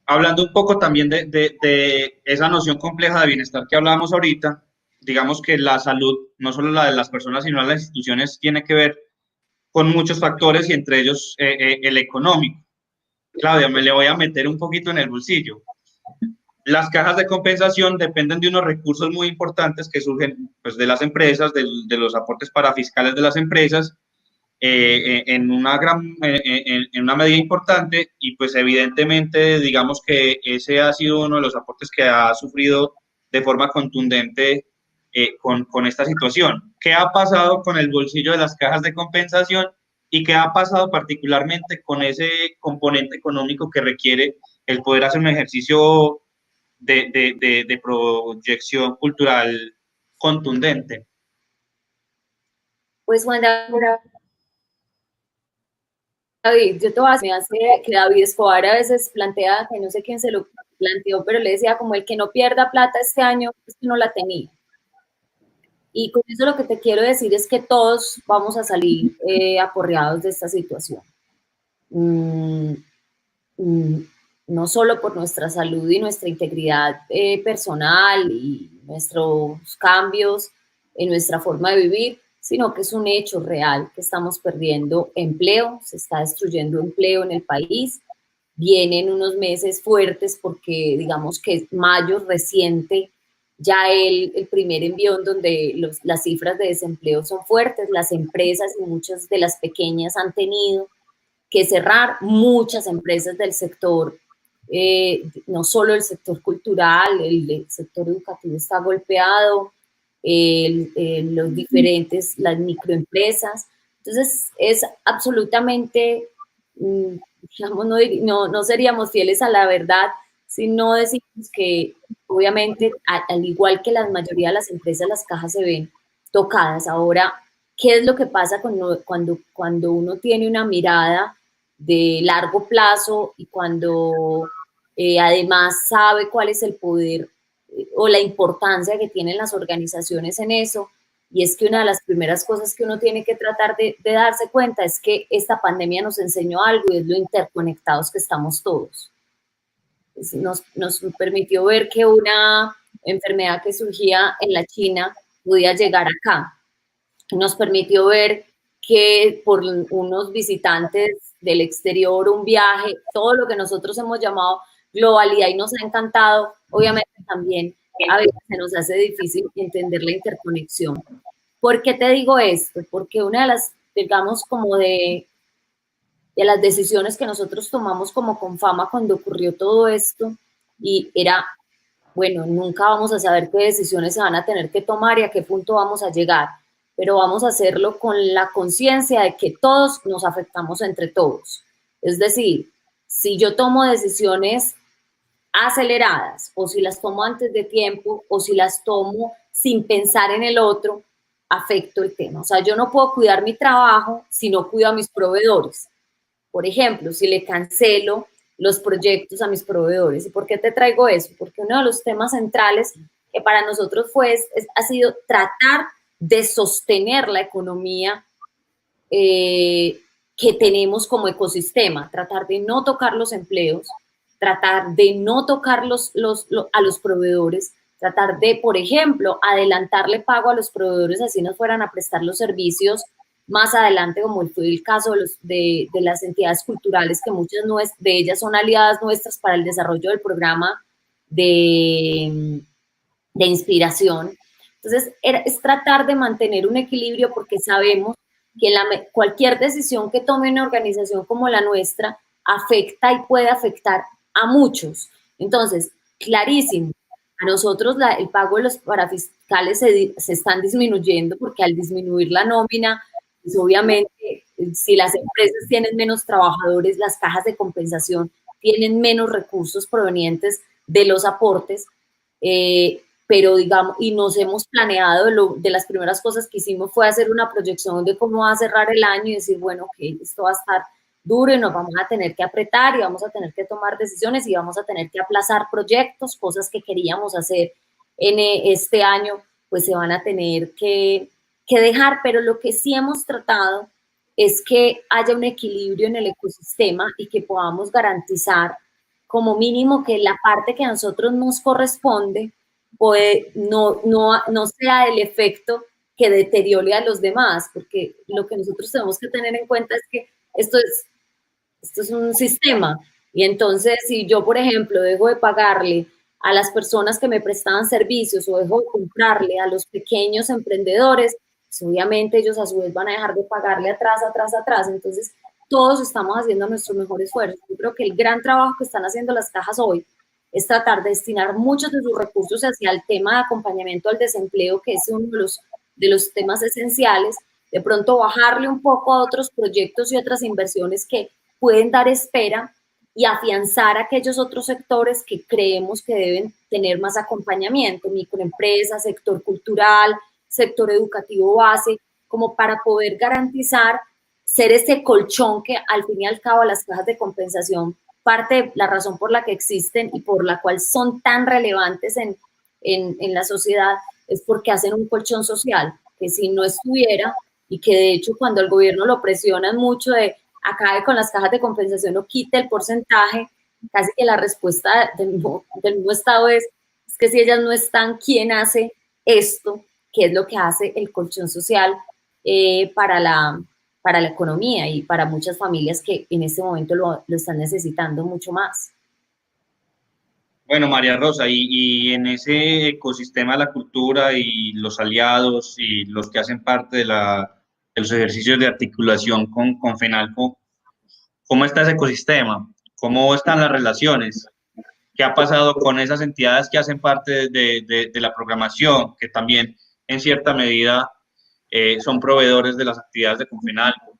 Speaker 1: hablando un poco también de esa noción compleja de bienestar que hablábamos ahorita, digamos que la salud, no solo la de las personas, sino la de las instituciones, tiene que ver con muchos factores y entre ellos el económico. Claudia, me le voy a meter un poquito en el bolsillo. Las cajas de compensación dependen de unos recursos muy importantes que surgen pues, de las empresas, de los aportes parafiscales de las empresas, en una medida importante, y pues evidentemente digamos que ese ha sido uno de los aportes que ha sufrido de forma contundente con esta situación. ¿Qué ha pasado con el bolsillo de las cajas de compensación y qué ha pasado particularmente con ese componente económico que requiere el poder hacer un ejercicio de proyección cultural contundente?
Speaker 3: Pues Juan David, yo te voy a decir, me hace que David Escobar a veces plantea, que no sé quién se lo planteó, pero le decía como el que no pierda plata este año, es que no la tenía. Y con eso lo que te quiero decir es que todos vamos a salir aporreados de esta situación. No solo por nuestra salud y nuestra integridad personal y nuestros cambios en nuestra forma de vivir, sino que es un hecho real que estamos perdiendo empleo, se está destruyendo empleo en el país, vienen unos meses fuertes porque digamos que mayo reciente, ya el primer envión donde las cifras de desempleo son fuertes, las empresas y muchas de las pequeñas han tenido que cerrar, muchas empresas del sector, no solo el sector cultural, el sector educativo está golpeado, los diferentes, las microempresas. Entonces, es absolutamente, digamos, no seríamos fieles a la verdad si no decimos que, obviamente, al igual que la mayoría de las empresas, las cajas se ven tocadas. Ahora, ¿qué es lo que pasa cuando uno tiene una mirada de largo plazo y cuando además sabe cuál es el poder o la importancia que tienen las organizaciones en eso? Y es que una de las primeras cosas que uno tiene que tratar de darse cuenta es que esta pandemia nos enseñó algo, y es lo interconectados que estamos todos. Nos permitió ver que una enfermedad que surgía en la China podía llegar acá. Nos permitió ver que por unos visitantes del exterior, un viaje, todo lo que nosotros hemos llamado globalidad y nos ha encantado, obviamente también a veces se nos hace difícil entender la interconexión. ¿Por qué te digo esto? Porque una de las, digamos, como de las decisiones que nosotros tomamos como Confama cuando ocurrió todo esto, y era, bueno, nunca vamos a saber qué decisiones se van a tener que tomar y a qué punto vamos a llegar, pero vamos a hacerlo con la conciencia de que todos nos afectamos entre todos. Es decir, si yo tomo decisiones aceleradas o si las tomo antes de tiempo o si las tomo sin pensar en el otro, afecto el tema. O sea, yo no puedo cuidar mi trabajo si no cuido a mis proveedores. Por ejemplo, si le cancelo los proyectos a mis proveedores. ¿Y por qué te traigo eso? Porque uno de los temas centrales que para nosotros ha sido tratar de sostener la economía que tenemos como ecosistema, tratar de no tocar los empleos, tratar de no tocar a los proveedores, tratar de, por ejemplo, adelantarle pago a los proveedores así nos fueran a prestar los servicios más adelante, como fue el caso de las entidades culturales, que muchas de ellas son aliadas nuestras para el desarrollo del programa de inspiración. Entonces, es tratar de mantener un equilibrio porque sabemos que cualquier decisión que tome una organización como la nuestra afecta y puede afectar a muchos. Entonces, clarísimo, a nosotros el pago de los parafiscales se están disminuyendo porque al disminuir la nómina, pues obviamente, si las empresas tienen menos trabajadores, las cajas de compensación tienen menos recursos provenientes de los aportes, pero digamos, y nos hemos planeado, de las primeras cosas que hicimos fue hacer una proyección de cómo va a cerrar el año y decir, bueno, ok, esto va a estar duro y nos vamos a tener que apretar y vamos a tener que tomar decisiones y vamos a tener que aplazar proyectos, cosas que queríamos hacer en este año, pues se van a tener que dejar, pero lo que sí hemos tratado es que haya un equilibrio en el ecosistema y que podamos garantizar como mínimo que la parte que a nosotros nos corresponde no sea el efecto que deteriore a los demás, porque lo que nosotros tenemos que tener en cuenta es que esto es un sistema, y entonces si yo, por ejemplo, dejo de pagarle a las personas que me prestaban servicios o dejo de comprarle a los pequeños emprendedores, pues obviamente ellos a su vez van a dejar de pagarle atrás, entonces todos estamos haciendo nuestro mejor esfuerzo. Yo creo que el gran trabajo que están haciendo las cajas hoy es tratar de destinar muchos de sus recursos hacia el tema de acompañamiento al desempleo, que es uno de los temas esenciales, de pronto bajarle un poco a otros proyectos y otras inversiones que pueden dar espera y afianzar a aquellos otros sectores que creemos que deben tener más acompañamiento, microempresas, sector cultural, sector educativo base, como para poder garantizar ser ese colchón que al fin y al cabo las cajas de compensación, parte de la razón por la que existen y por la cual son tan relevantes en la sociedad, es porque hacen un colchón social, que si no estuviera, y que de hecho cuando el gobierno lo presiona mucho de acabe con las cajas de compensación o quite el porcentaje, casi que la respuesta del mismo Estado es que si ellas no están, ¿quién hace esto? ¿Qué es lo que hace el colchón social para la economía y para muchas familias que en este momento lo están necesitando mucho más?
Speaker 1: Bueno, María Rosa, y en ese ecosistema de la cultura y los aliados y los que hacen parte de los ejercicios de articulación con FENALCO, ¿cómo está ese ecosistema? ¿Cómo están las relaciones? ¿Qué ha pasado con esas entidades que hacen parte de la programación, que también en cierta medida son proveedores de las actividades de Confenalco?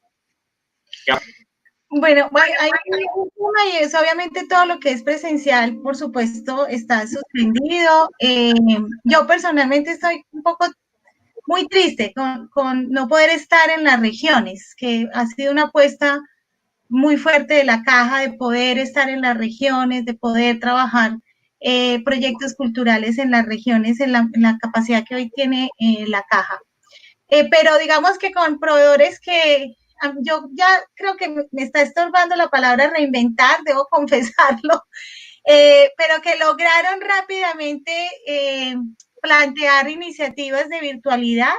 Speaker 2: Bueno, hay un tema y es obviamente todo lo que es presencial, por supuesto, está suspendido. Yo personalmente estoy un poco muy triste con no poder estar en las regiones, que ha sido una apuesta muy fuerte de la caja, de poder estar en las regiones, de poder trabajar proyectos culturales en las regiones, en la capacidad que hoy tiene la caja. Pero digamos que con proveedores que yo ya creo que me está estorbando la palabra reinventar, debo confesarlo, pero que lograron rápidamente plantear iniciativas de virtualidad.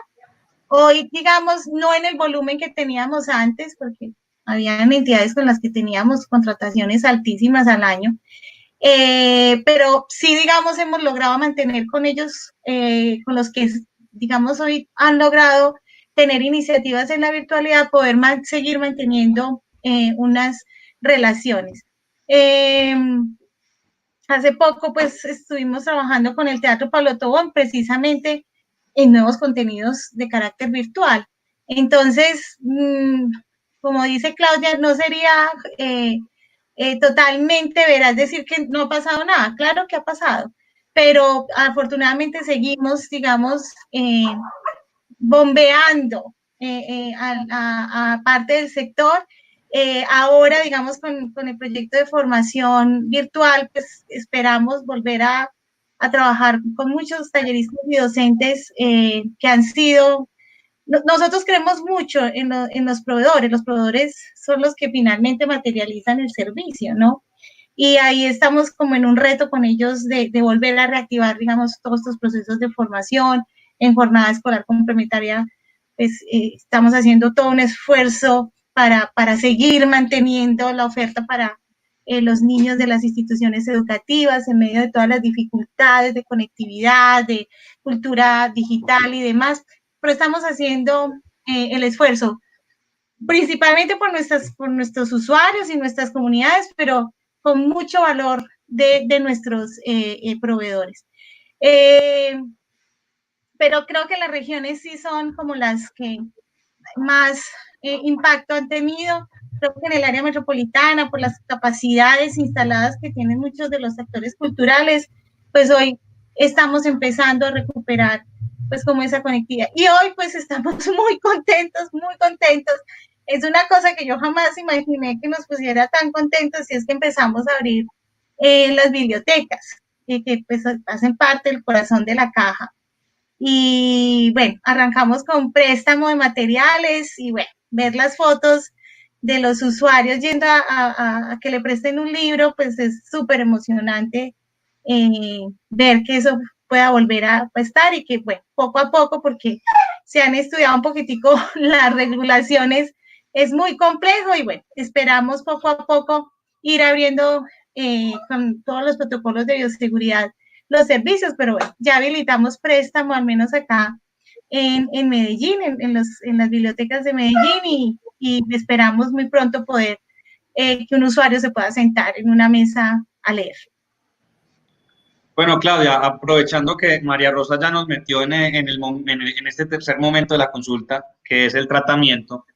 Speaker 2: Hoy, digamos, no en el volumen que teníamos antes, porque habían entidades con las que teníamos contrataciones altísimas al año, pero sí, digamos, hemos logrado mantener con ellos, con los que, digamos, hoy han logrado tener iniciativas en la virtualidad, poder seguir manteniendo unas relaciones. Hace poco, pues, estuvimos trabajando con el Teatro Pablo Tobón, precisamente en nuevos contenidos de carácter virtual. Entonces, como dice Claudia, no sería totalmente veraz decir que no ha pasado nada. Claro que ha pasado, pero afortunadamente seguimos, digamos, bombeando a parte del sector. Ahora, digamos, con el proyecto de formación virtual, pues esperamos volver a trabajar con muchos talleristas y docentes que han sido. Nosotros creemos mucho en los proveedores son los que finalmente materializan el servicio, ¿no? Y ahí estamos como en un reto con ellos de volver a reactivar, digamos, todos estos procesos de formación en jornada escolar complementaria. Pues estamos haciendo todo un esfuerzo para seguir manteniendo la oferta para los niños de las instituciones educativas en medio de todas las dificultades de conectividad, de cultura digital y demás, pero estamos haciendo el esfuerzo, principalmente por nuestros usuarios y nuestras comunidades, pero con mucho valor de nuestros proveedores. Pero creo que las regiones sí son como las que más impacto han tenido. Creo que en el área metropolitana, por las capacidades instaladas que tienen muchos de los actores culturales, pues hoy estamos empezando a recuperar pues como esa conectividad. Y hoy pues estamos muy contentos, muy contentos. Es una cosa que yo jamás imaginé que nos pusiera tan contentos, y es que empezamos a abrir las bibliotecas, que pues hacen parte del corazón de la caja. Y bueno, arrancamos con préstamo de materiales y bueno, ver las fotos de los usuarios yendo a que le presten un libro, pues es súper emocionante ver que eso pueda volver a estar, y que bueno, poco a poco, porque se han estudiado un poquitico las regulaciones, es muy complejo, y bueno, esperamos poco a poco ir abriendo con todos los protocolos de bioseguridad los servicios, pero bueno, ya habilitamos préstamo, al menos acá en Medellín, en las bibliotecas de Medellín, y esperamos muy pronto poder que un usuario se pueda sentar en una mesa a leer.
Speaker 1: Bueno, Claudia, aprovechando que María Rosa ya nos metió en este tercer momento de la consulta, que es el tratamiento,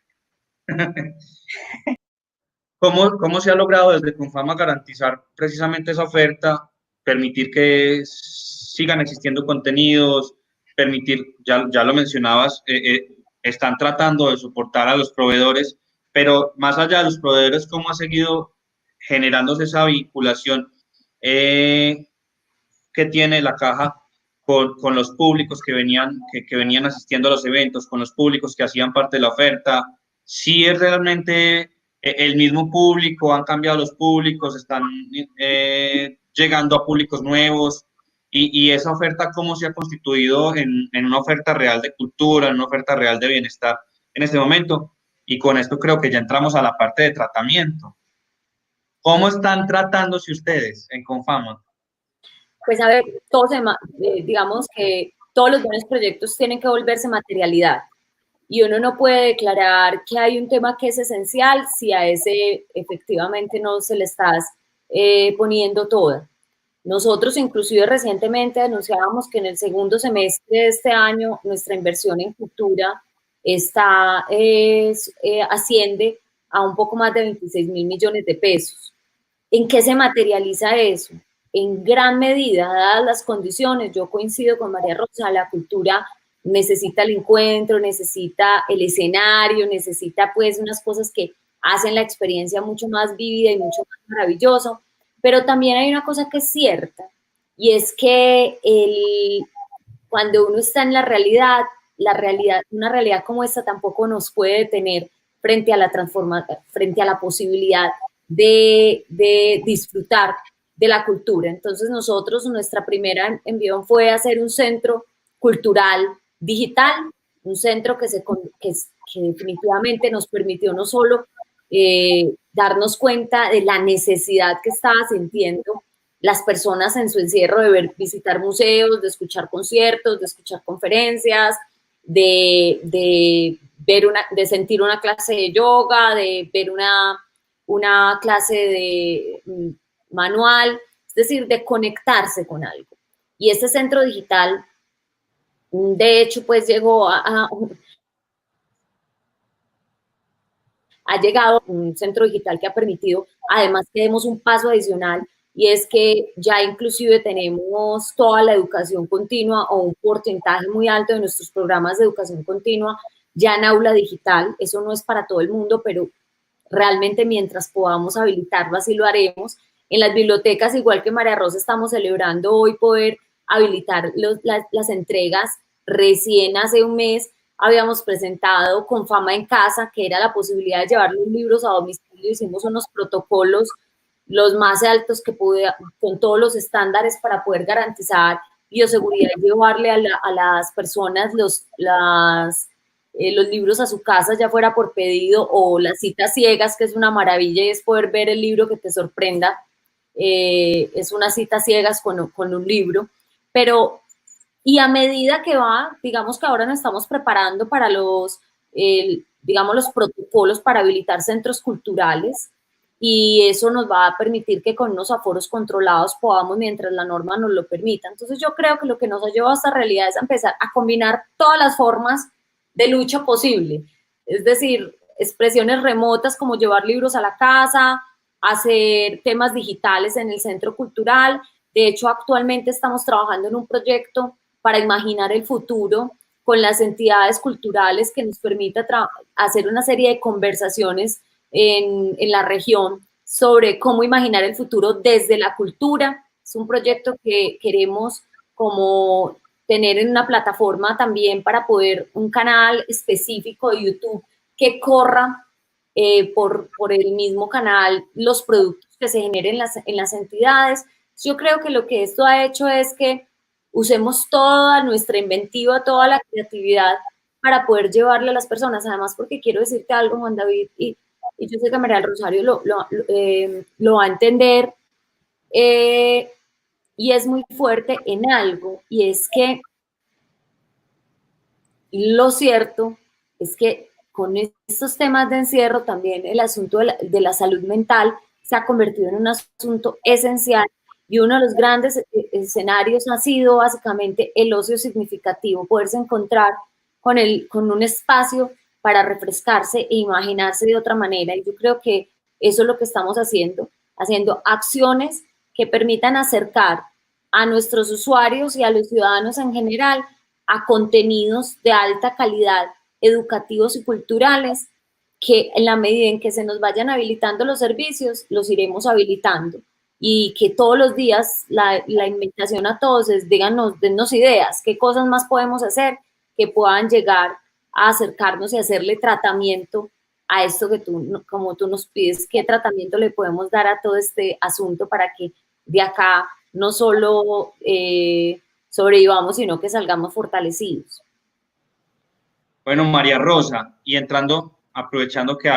Speaker 1: ¿cómo se ha logrado desde Confama garantizar precisamente esa oferta, permitir que sigan existiendo contenidos, permitir, ya lo mencionabas, están tratando de soportar a los proveedores, pero más allá de los proveedores, ¿cómo ha seguido generándose esa vinculación que tiene la caja con los públicos que venían asistiendo a los eventos, con los públicos que hacían parte de la oferta? Si es realmente el mismo público, han cambiado los públicos, están llegando a públicos nuevos, y esa oferta, ¿cómo se ha constituido en una oferta real de cultura, en una oferta real de bienestar en este momento? Y con esto creo que ya entramos a la parte de tratamiento. ¿Cómo están tratándose ustedes en Confama?
Speaker 3: Pues a ver, digamos que todos los buenos proyectos tienen que volverse materialidad, y uno no puede declarar que hay un tema que es esencial si a ese efectivamente no se le estás poniendo toda. Nosotros inclusive recientemente anunciábamos que en el segundo semestre de este año nuestra inversión en cultura asciende a un poco más de 26.000 millones de pesos. ¿En qué se materializa eso? En gran medida, dadas las condiciones, yo coincido con María Rosa, la cultura necesita el encuentro, necesita el escenario, necesita pues unas cosas que hacen la experiencia mucho más vívida y mucho más maravilloso, pero también hay una cosa que es cierta, y es que cuando uno está en la realidad, una realidad como esta tampoco nos puede detener frente a la transformación, frente a la posibilidad de disfrutar de la cultura. Entonces nosotros, nuestra primera envión fue hacer un centro cultural digital, un centro que definitivamente nos permitió no solo darnos cuenta de la necesidad que estaba sintiendo las personas en su encierro de visitar museos, de escuchar conciertos, de escuchar conferencias, de sentir una clase de yoga, de ver una clase de manual, es decir, de conectarse con algo. Y este centro digital, de hecho, pues ha llegado un centro digital que ha permitido, además, que demos un paso adicional, y es que ya inclusive tenemos toda la educación continua, o un porcentaje muy alto de nuestros programas de educación continua ya en aula digital. Eso no es para todo el mundo, pero realmente mientras podamos habilitarlo, así lo haremos. En las bibliotecas, igual que María Rosa, estamos celebrando hoy poder habilitar las entregas. Recién hace un mes habíamos presentado Confama en Casa, que era la posibilidad de llevar los libros a domicilio. Hicimos unos protocolos los más altos con todos los estándares para poder garantizar bioseguridad y llevarle a las personas los libros a su casa, ya fuera por pedido o las citas ciegas, que es una maravilla, y es poder ver el libro que te sorprenda. Es una cita ciegas con un libro, pero y a medida que va, digamos que ahora nos estamos preparando para los protocolos para habilitar centros culturales, y eso nos va a permitir que con unos aforos controlados podamos, mientras la norma nos lo permita. Entonces yo creo que lo que nos ha llevado a esta realidad es empezar a combinar todas las formas de lucha posible, es decir, expresiones remotas como llevar libros a la casa, hacer temas digitales en el centro cultural, De hecho, actualmente estamos trabajando en un proyecto para imaginar el futuro con las entidades culturales que nos permita hacer una serie de conversaciones en la región sobre cómo imaginar el futuro desde la cultura. Es un proyecto que queremos como tener en una plataforma también para poder, un canal específico de YouTube que corra por el mismo canal los productos que se generen en las entidades. Yo creo que lo que esto ha hecho es que usemos toda nuestra inventiva, toda la creatividad para poder llevarle a las personas. Además, porque quiero decirte algo, Juan David, y yo sé que María del Rosario lo va a entender, y es muy fuerte en algo, y es que lo cierto es que con estos temas de encierro también el asunto de la salud mental se ha convertido en un asunto esencial, y uno de los grandes escenarios ha sido básicamente el ocio significativo, poderse encontrar con un espacio para refrescarse e imaginarse de otra manera. Y yo creo que eso es lo que estamos haciendo acciones que permitan acercar a nuestros usuarios y a los ciudadanos en general a contenidos de alta calidad, educativos y culturales, que en la medida en que se nos vayan habilitando los servicios, los iremos habilitando. Y que todos los días la invitación a todos es, dennos ideas, qué cosas más podemos hacer que puedan llegar a acercarnos y hacerle tratamiento a esto que como tú nos pides, qué tratamiento le podemos dar a todo este asunto para que de acá no solo sobrevivamos, sino que salgamos fortalecidos.
Speaker 1: Bueno, María Rosa, y aprovechando que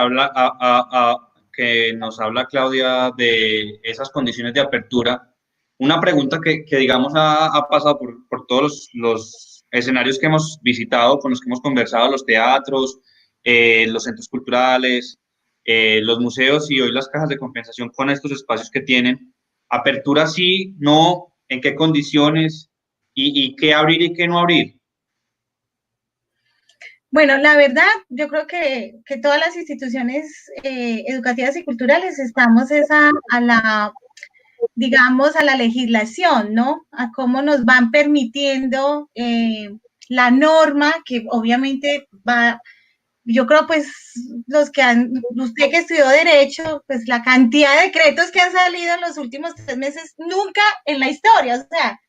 Speaker 1: que nos habla Claudia de esas condiciones de apertura, una pregunta que digamos, ha pasado por todos los escenarios que hemos visitado, con los que hemos conversado, los teatros, los centros culturales, los museos y hoy las cajas de compensación con estos espacios que tienen. Apertura sí, no, en qué condiciones y qué abrir y qué no abrir.
Speaker 2: Bueno, la verdad, yo creo que todas las instituciones educativas y culturales estamos digamos, a la legislación, ¿no? A cómo nos van permitiendo la norma, que obviamente yo creo pues usted que estudió Derecho, pues la cantidad de decretos que han salido en los últimos 3 meses, nunca en la historia, o sea,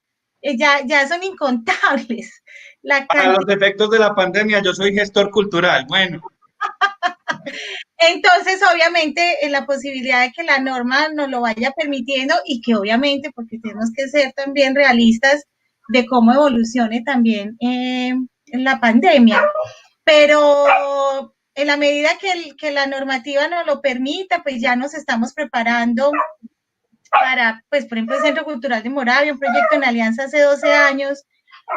Speaker 2: ya son incontables.
Speaker 1: Para los efectos de la pandemia, yo soy gestor cultural, bueno.
Speaker 2: Entonces, obviamente, la posibilidad de que la norma nos lo vaya permitiendo y que obviamente, porque tenemos que ser también realistas de cómo evolucione también la pandemia, pero en la medida que la normativa nos lo permita, pues ya nos estamos preparando para, pues, por ejemplo, el Centro Cultural de Moravia, un proyecto en alianza hace 12 años,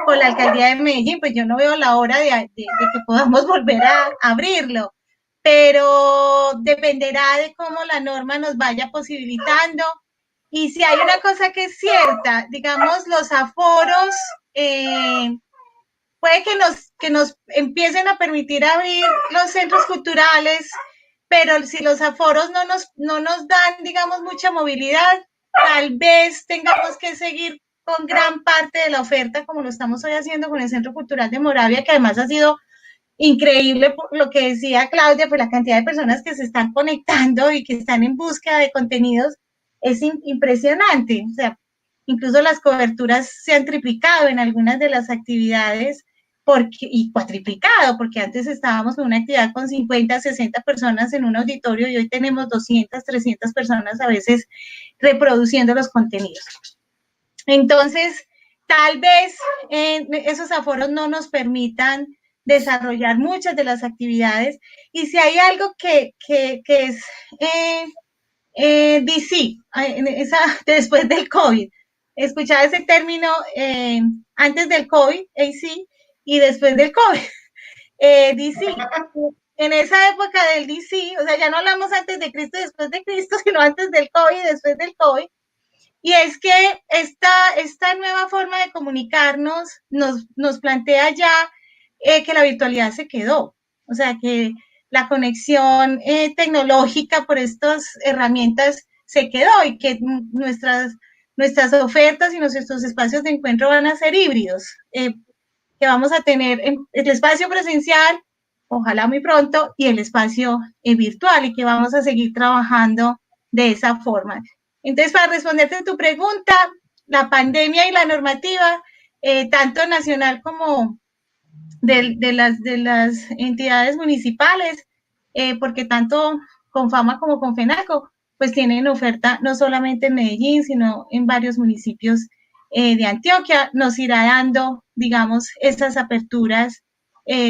Speaker 2: con la alcaldía de Medellín, pues yo no veo la hora de que podamos volver a abrirlo, pero dependerá de cómo la norma nos vaya posibilitando. Y si hay una cosa que es cierta, digamos, los aforos, puede que nos empiecen a permitir abrir los centros culturales, pero si los aforos no nos dan, digamos, mucha movilidad, tal vez tengamos que seguir con gran parte de la oferta, como lo estamos hoy haciendo con el Centro Cultural de Moravia, que además ha sido increíble por lo que decía Claudia, por la cantidad de personas que se están conectando y que están en búsqueda de contenidos, es impresionante. O sea, incluso las coberturas se han triplicado en algunas de las actividades y cuatriplicado, porque antes estábamos en una actividad con 50, 60 personas en un auditorio y hoy tenemos 200, 300 personas a veces reproduciendo los contenidos. Entonces, tal vez esos aforos no nos permitan desarrollar muchas de las actividades, y si hay algo que es DC, después del COVID, escuchaba ese término antes del COVID, AC, y después del COVID, DC. En esa época del DC, o sea, ya no hablamos antes de Cristo y después de Cristo, sino antes del COVID y después del COVID. Y es que esta nueva forma de comunicarnos nos plantea ya que la virtualidad se quedó. O sea, que la conexión tecnológica por estas herramientas se quedó y que nuestras ofertas y nuestros espacios de encuentro van a ser híbridos, que vamos a tener el espacio presencial, ojalá muy pronto, y el espacio virtual, y que vamos a seguir trabajando de esa forma. Entonces, para responderte a tu pregunta, la pandemia y la normativa, tanto nacional como de las entidades municipales, porque tanto Confama como Confenaco, pues tienen oferta no solamente en Medellín, sino en varios municipios de Antioquia, nos irá dando, digamos, esas aperturas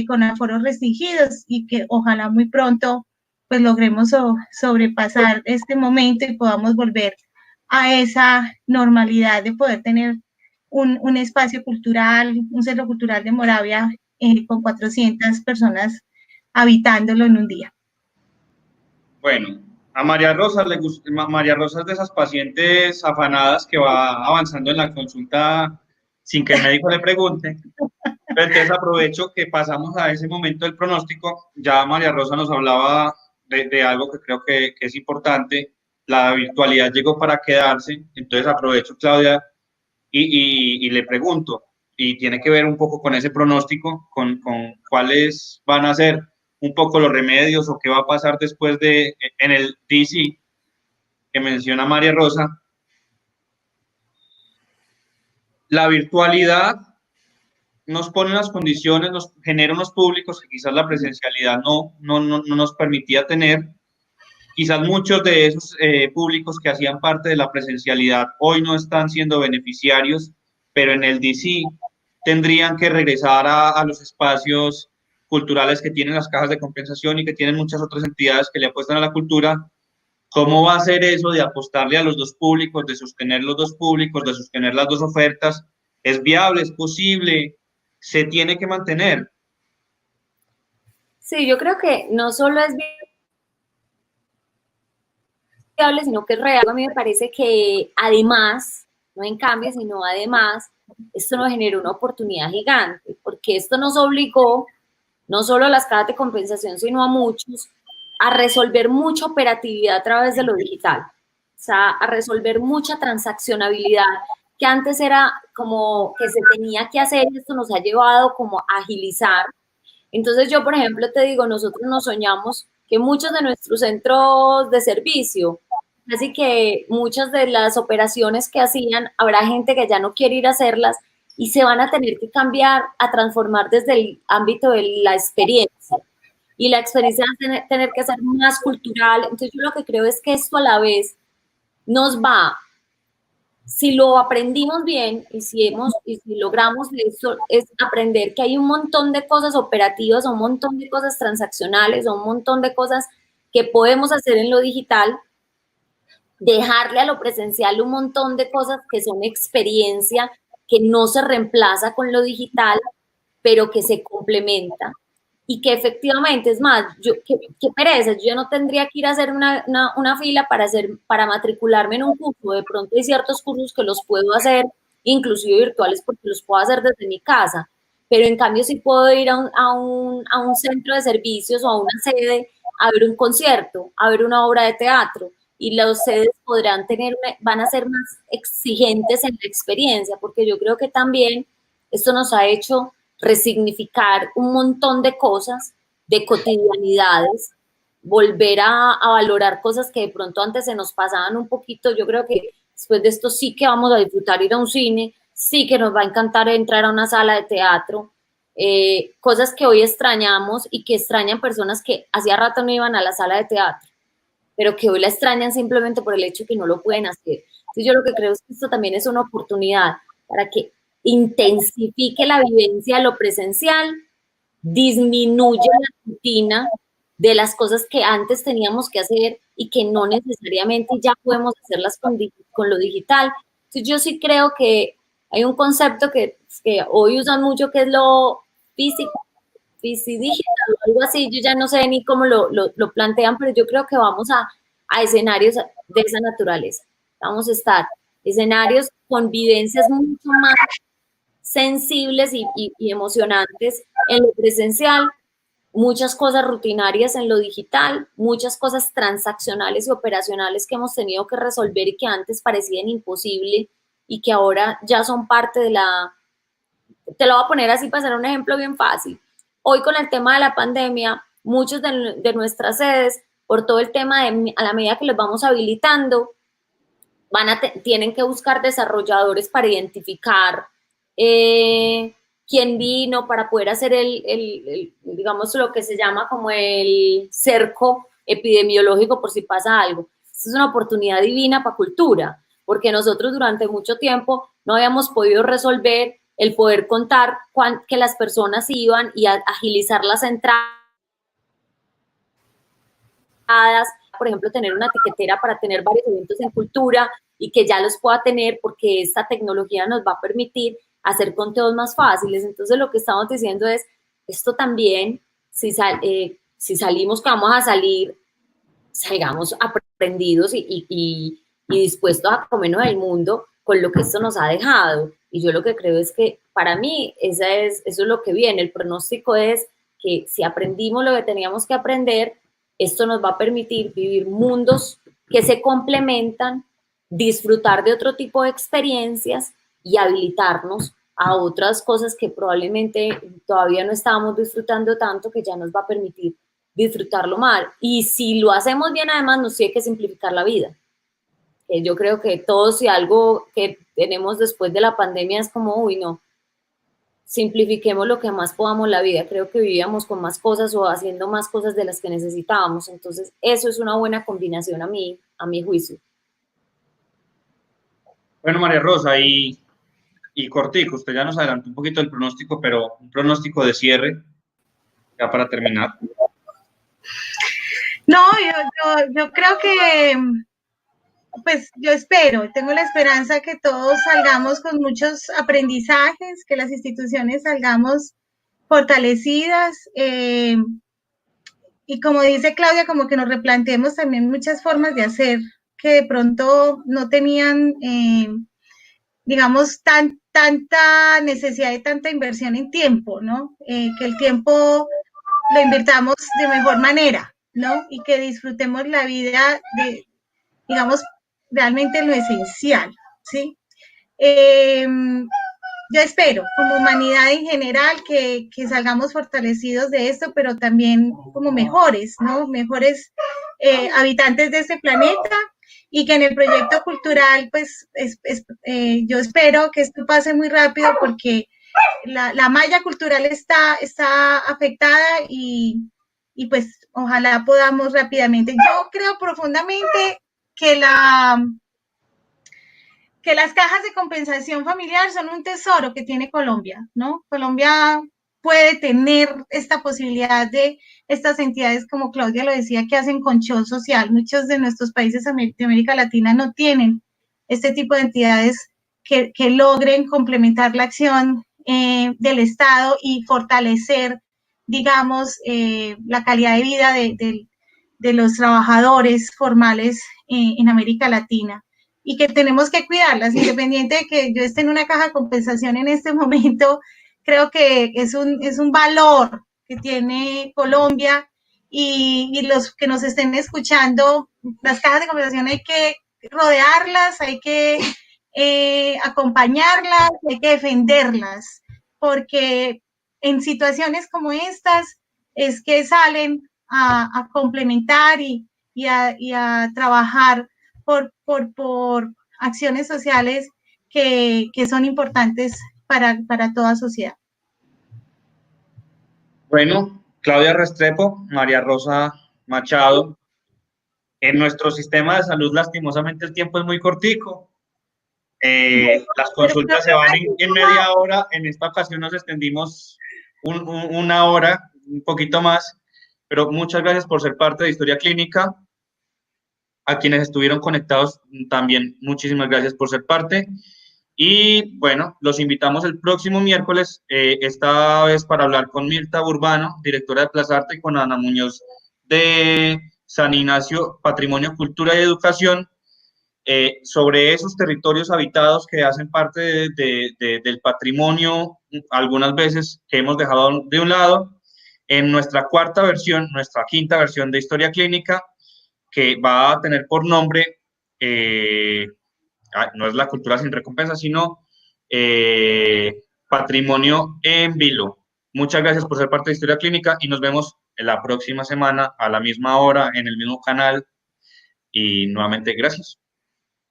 Speaker 2: con aforos restringidos y que ojalá muy pronto pues logremos sobrepasar este momento y podamos volver a esa normalidad de poder tener un espacio cultural, un centro cultural de Moravia con 400 personas habitándolo en un día.
Speaker 1: Bueno, a María Rosa le gusta, María Rosa es de esas pacientes afanadas que va avanzando en la consulta sin que el médico le pregunte. Entonces aprovecho que pasamos a ese momento del pronóstico. Ya María Rosa nos hablaba de algo que creo que es importante. La virtualidad llegó para quedarse. Entonces aprovecho, Claudia, y le pregunto, y tiene que ver un poco con ese pronóstico, con cuáles van a ser un poco los remedios o qué va a pasar después en el DC que menciona María Rosa. La virtualidad nos pone unas condiciones, nos genera unos públicos que quizás la presencialidad no nos permitía tener. Quizás muchos de esos públicos que hacían parte de la presencialidad hoy no están siendo beneficiarios, pero en el DC tendrían que regresar a los espacios culturales que tienen las cajas de compensación y que tienen muchas otras entidades que le apuestan a la cultura. ¿Cómo va a ser eso de apostarle a los dos públicos, de sostener los dos públicos, de sostener las dos ofertas? ¿Es viable? ¿Es posible? ¿Se tiene que mantener?
Speaker 3: Sí, yo creo que no solo es viable, sino que es real. A mí me parece que además, no en cambio, sino además, esto nos genera una oportunidad gigante, porque esto nos obligó, no solo a las cajas de compensación, sino a muchos, a resolver mucha operatividad a través de lo digital. O sea, a resolver mucha transaccionabilidad que antes era como que se tenía que hacer, y esto nos ha llevado como a agilizar. Entonces yo, por ejemplo, te digo, nosotros nos soñamos que muchos de nuestros centros de servicio, así que muchas de las operaciones que hacían, habrá gente que ya no quiere ir a hacerlas y se van a tener que cambiar, a transformar desde el ámbito de la experiencia. Y la experiencia va a tener que ser más cultural. Entonces yo lo que creo es que esto a la vez nos va, si lo aprendimos bien y si logramos eso, es aprender que hay un montón de cosas operativas, un montón de cosas transaccionales, un montón de cosas que podemos hacer en lo digital, dejarle a lo presencial un montón de cosas que son experiencia, que no se reemplaza con lo digital, pero que se complementa. Y que efectivamente, es más, qué pereza, yo no tendría que ir a hacer una fila para matricularme en un curso. De pronto hay ciertos cursos que los puedo hacer, inclusive virtuales, porque los puedo hacer desde mi casa. Pero en cambio sí puedo ir a un centro de servicios o a una sede a ver un concierto, a ver una obra de teatro. Y los sedes van a ser más exigentes en la experiencia, porque yo creo que también esto nos ha hecho resignificar un montón de cosas, de cotidianidades, volver a valorar cosas que de pronto antes se nos pasaban un poquito. Yo creo que después de esto sí que vamos a disfrutar ir a un cine, sí que nos va a encantar entrar a una sala de teatro, cosas que hoy extrañamos y que extrañan personas que hacía rato no iban a la sala de teatro, pero que hoy la extrañan simplemente por el hecho de que no lo pueden hacer. Entonces yo lo que creo es que esto también es una oportunidad para que intensifique la vivencia de lo presencial, disminuya la rutina de las cosas que antes teníamos que hacer y que no necesariamente ya podemos hacerlas con lo digital. Entonces yo sí creo que hay un concepto que hoy usan mucho, que es lo físico, digital, algo así. Yo ya no sé ni cómo lo plantean, pero yo creo que vamos a escenarios de esa naturaleza. Vamos a estar escenarios con vivencias mucho más sensibles y emocionantes en lo presencial, muchas cosas rutinarias en lo digital, muchas cosas transaccionales y operacionales que hemos tenido que resolver y que antes parecían imposible y que ahora ya son parte de la... Te lo voy a poner así para hacer un ejemplo bien fácil. Hoy con el tema de la pandemia, muchos de nuestras sedes, por todo el tema de a la medida que los vamos habilitando, tienen que buscar desarrolladores para identificar quién vino, para poder hacer digamos, lo que se llama como el cerco epidemiológico por si pasa algo. Esta es una oportunidad divina para cultura, porque nosotros durante mucho tiempo no habíamos podido resolver el poder contar que las personas iban y agilizar las entradas, por ejemplo, tener una etiquetera para tener varios eventos en cultura y que ya los pueda tener porque esta tecnología nos va a permitir hacer conteos más fáciles. Entonces, lo que estamos diciendo es, esto también, si salimos que vamos a salir, salgamos aprendidos y dispuestos a comernos el mundo con lo que esto nos ha dejado. Y yo lo que creo es que para mí eso es lo que viene. El pronóstico es que si aprendimos lo que teníamos que aprender, esto nos va a permitir vivir mundos que se complementan, disfrutar de otro tipo de experiencias y habilitarnos a otras cosas que probablemente todavía no estábamos disfrutando tanto, que ya nos va a permitir disfrutarlo más. Y si lo hacemos bien, además, nos tiene que simplificar la vida. Yo creo que todos, si algo que tenemos después de la pandemia es como, uy, no, simplifiquemos lo que más podamos la vida. Creo que vivíamos con más cosas o haciendo más cosas de las que necesitábamos. Entonces, eso es una buena combinación a mi juicio.
Speaker 1: Bueno, María Rosa, y cortico, usted ya nos adelantó un poquito del pronóstico, pero un pronóstico de cierre, ya para terminar.
Speaker 2: No, yo creo que, pues yo espero, tengo la esperanza que todos salgamos con muchos aprendizajes, que las instituciones salgamos fortalecidas, y como dice Claudia, como que nos replanteemos también muchas formas de hacer que de pronto no tenían, digamos, tanta necesidad de tanta inversión en tiempo, ¿no? Que el tiempo lo invirtamos de mejor manera, ¿no? Y que disfrutemos la vida de, digamos, realmente lo esencial, ¿sí? Yo espero, como humanidad en general, que salgamos fortalecidos de esto, pero también como mejores, ¿no? Mejores habitantes de este planeta, y que en el proyecto cultural, pues, yo espero que esto pase muy rápido porque la malla cultural está afectada y pues ojalá podamos rápidamente. Yo creo profundamente que las cajas de compensación familiar son un tesoro que tiene Colombia, ¿no? Colombia puede tener esta posibilidad de estas entidades, como Claudia lo decía, que hacen control social. Muchos de nuestros países de América Latina no tienen este tipo de entidades que logren complementar la acción del Estado y fortalecer, digamos, la calidad de vida de los trabajadores formales en América Latina, y que tenemos que cuidarlas, independiente de que yo esté en una caja de compensación en este momento. Creo que es un valor que tiene Colombia, y los que nos estén escuchando, las cajas de compensación hay que rodearlas, hay que acompañarlas, hay que defenderlas, porque en situaciones como estas es que salen a complementar y a trabajar por acciones sociales que son importantes para toda sociedad.
Speaker 1: Bueno, Claudia Restrepo, María Rosa Machado, en nuestro sistema de salud lastimosamente el tiempo es muy cortico. Las consultas se van en media hora, en esta ocasión nos extendimos una hora, un poquito más, pero muchas gracias por ser parte de Historia Clínica. A quienes estuvieron conectados también, muchísimas gracias por ser parte. Y bueno, los invitamos el próximo miércoles, esta vez para hablar con Mirta Urbano, directora de Plazarte, y con Ana Muñoz de San Ignacio, Patrimonio, Cultura y Educación, sobre esos territorios habitados que hacen parte del patrimonio, algunas veces que hemos dejado de un lado, en nuestra quinta versión de Historia Clínica, que va a tener por nombre no es la cultura sin recompensa, sino patrimonio en vilo. Muchas gracias por ser parte de Historia Clínica y nos vemos la próxima semana a la misma hora en el mismo canal. Y nuevamente, gracias.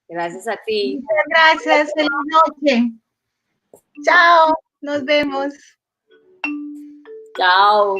Speaker 3: Gracias a ti.
Speaker 2: Muchas gracias. Feliz noche. Chao. Nos vemos.
Speaker 3: Chao.